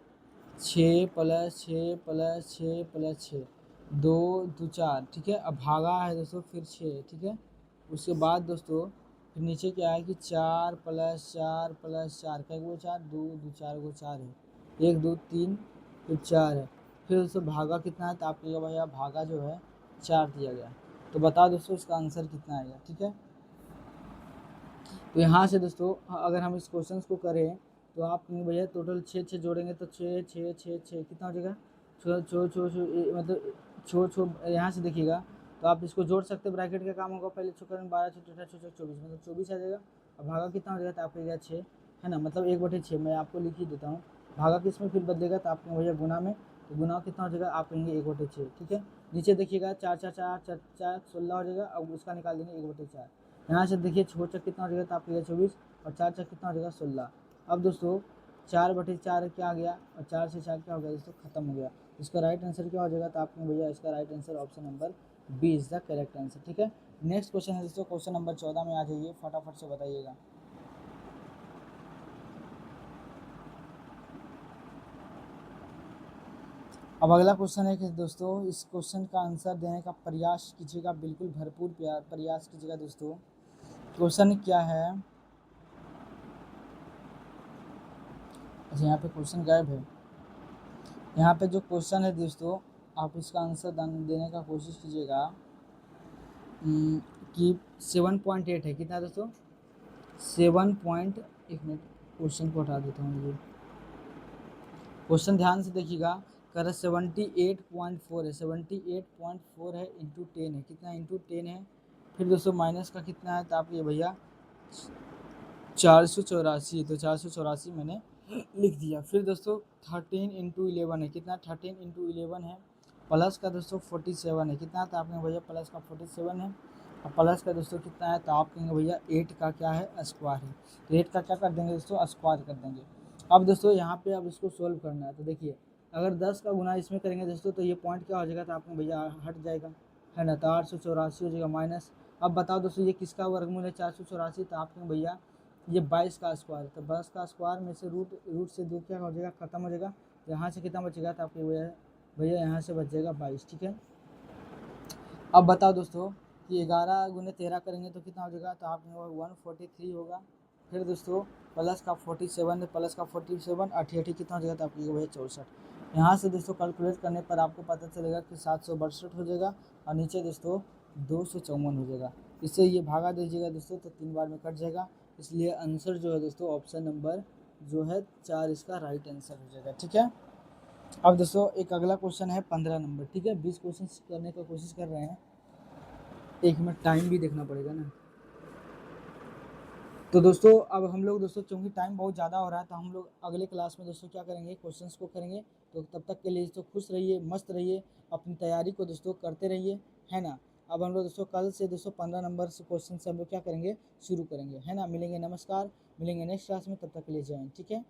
6 + 6 + 6 + 6, 2 2 4, ठीक है। अब भागा है दोस्तों फिर 6, ठीक है। उसके बाद दोस्तों फिर नीचे क्या है कि 4 + 4 + 4, क्या वो 4 2 2 4 को 4 है, 1 2 3 फिर 4 है। फिर दोस्तों भागा कितना है, तो आपके भैया भागा जो है 4 दिया गया। तो बताओ दोस्तों इसका आंसर कितना आएगा, ठीक है। तो यहाँ से दोस्तों अगर हम इस क्वेश्चन को करें, तो आप भैया टोटल 6 6 जोड़ेंगे तो 6 6 6 6 कितना हो जाएगा, मतलब यहाँ से देखिएगा, तो आप इसको जोड़ सकते हैं, ब्रैकेट का काम होगा, पहले छः करेंगे 12 6 6 6 24, मतलब 24 आ जाएगा। अब भागा कितना हो जाएगा, तो आपको 6 है ना, मतलब 1/6 मैं आपको लिख ही देता हूँ। भागा किस में फिर बदलेगा, तो आपने भैया गुना में, तो गुना कितना हो जाएगा, आप कहेंगे 1/6, ठीक है। नीचे देखिएगा 4 4 4 4 4 16 हो जाएगा, अब उसका निकाल देंगे 1/4। यहाँ से देखिए 6 चक कितना हो जाएगा, तो आपको 24, और 4 चक कितना हो जाएगा 16। अब दोस्तों 4/4 क्या आ गया, और 4 से 4 क्या हो गया दोस्तों, खत्म हो गया। इसका राइट आंसर क्या हो जाएगा, तो आपने भैया इसका right answer option number B is the correct answer, ठीक है। नेक्स्ट क्वेश्चन है दोस्तों, क्वेश्चन नंबर 14 में आ जाइए, फटाफट से बताइएगा। अब अगला क्वेश्चन है कि दोस्तों इस क्वेश्चन का आंसर देने का प्रयास कीजिएगा, बिल्कुल भरपूर प्रयास कीजिएगा दोस्तों। क्वेश्चन क्या है, अच्छा यहाँ पे क्वेश्चन गायब है। यहाँ पे जो क्वेश्चन है दोस्तों, आप इसका आंसर देने का कोशिश कीजिएगा कि 7.8 है, कितना दोस्तों 1 मिनट क्वेश्चन को हटा देता हूँ, ये क्वेश्चन ध्यान से देखिएगा, कर 78.4 है, 78.4 है, इंटू 10 है, कितना इंटू 10 है। फिर दोस्तों माइनस का कितना है, तो आप ये भैया 484, तो 484 मैंने लिख दिया। फिर दोस्तों 13 इंटू 11 है कितना, 13 इंटू 11 है, प्लस का दोस्तों 47 है कितना, तो आपने भैया प्लस का 47 है, और प्लस का दोस्तों कितना है, तो आप कहेंगे भैया 8 का क्या है, स्क्वायर है। तो 8 का क्या कर देंगे दोस्तों, स्क्वायर कर देंगे। अब दोस्तों यहाँ पे अब इसको सोल्व करना है, तो देखिए अगर 10 का गुना इसमें करेंगे दोस्तों तो ये पॉइंट क्या हो जाएगा, तो आपको भैया हट जाएगा, है ना, तो 884 हो जाएगा माइनस। अब बताओ दोस्तों ये किसका वर्गमूल है, 484, तो आपके भैया ये 22 का स्क्वायर, तो 22 का स्क्वायर में से रूट से 2 क्या हो जाएगा, खत्म हो जाएगा, तो यहाँ से कितना बचेगा, तो आपके भैया यहाँ से बच जाएगा 22, ठीक है। अब बताओ दोस्तों कि 11 गुने 13 करेंगे तो कितना हो जाएगा, तो आप 143 होगा। फिर दोस्तों प्लस का 47 है, प्लस का 47 अठी कितना हो जाएगा, तो आपकी भैया 64। यहाँ से दोस्तों कैलकुलेट करने पर आपको पता चलेगा कि 762 हो जाएगा, और नीचे दोस्तों 254 हो जाएगा। इससे ये भागा दीजिएगा दोस्तों तो 3 बार में कट जाएगा, इसलिए आंसर जो है दोस्तों ऑप्शन नंबर जो है 4 इसका राइट आंसर हो जाएगा, ठीक है। अब दोस्तों एक अगला क्वेश्चन है 15 नंबर, ठीक है, 20 क्वेश्चन करने का कोशिश कर रहे हैं, एक मिनट टाइम भी देखना पड़ेगा ना। तो दोस्तों अब हम लोग दोस्तों क्योंकि टाइम बहुत ज़्यादा हो रहा है, तो हम लोग अगले क्लास में दोस्तों क्या करेंगे, क्वेश्चंस को करेंगे। तो तब तक के लिए दोस्तों खुश रहिए, मस्त रहिए, अपनी तैयारी को दोस्तों करते रहिए, है ना। अब हम लोग दोस्तों कल से दोस्तों 15 नंबर से क्वेश्चन से हम लोग क्या करेंगे, शुरू करेंगे, है ना। मिलेंगे, नमस्कार, मिलेंगे नेक्स्ट क्लास में, तब तक के लिए जय हिंद, ठीक है।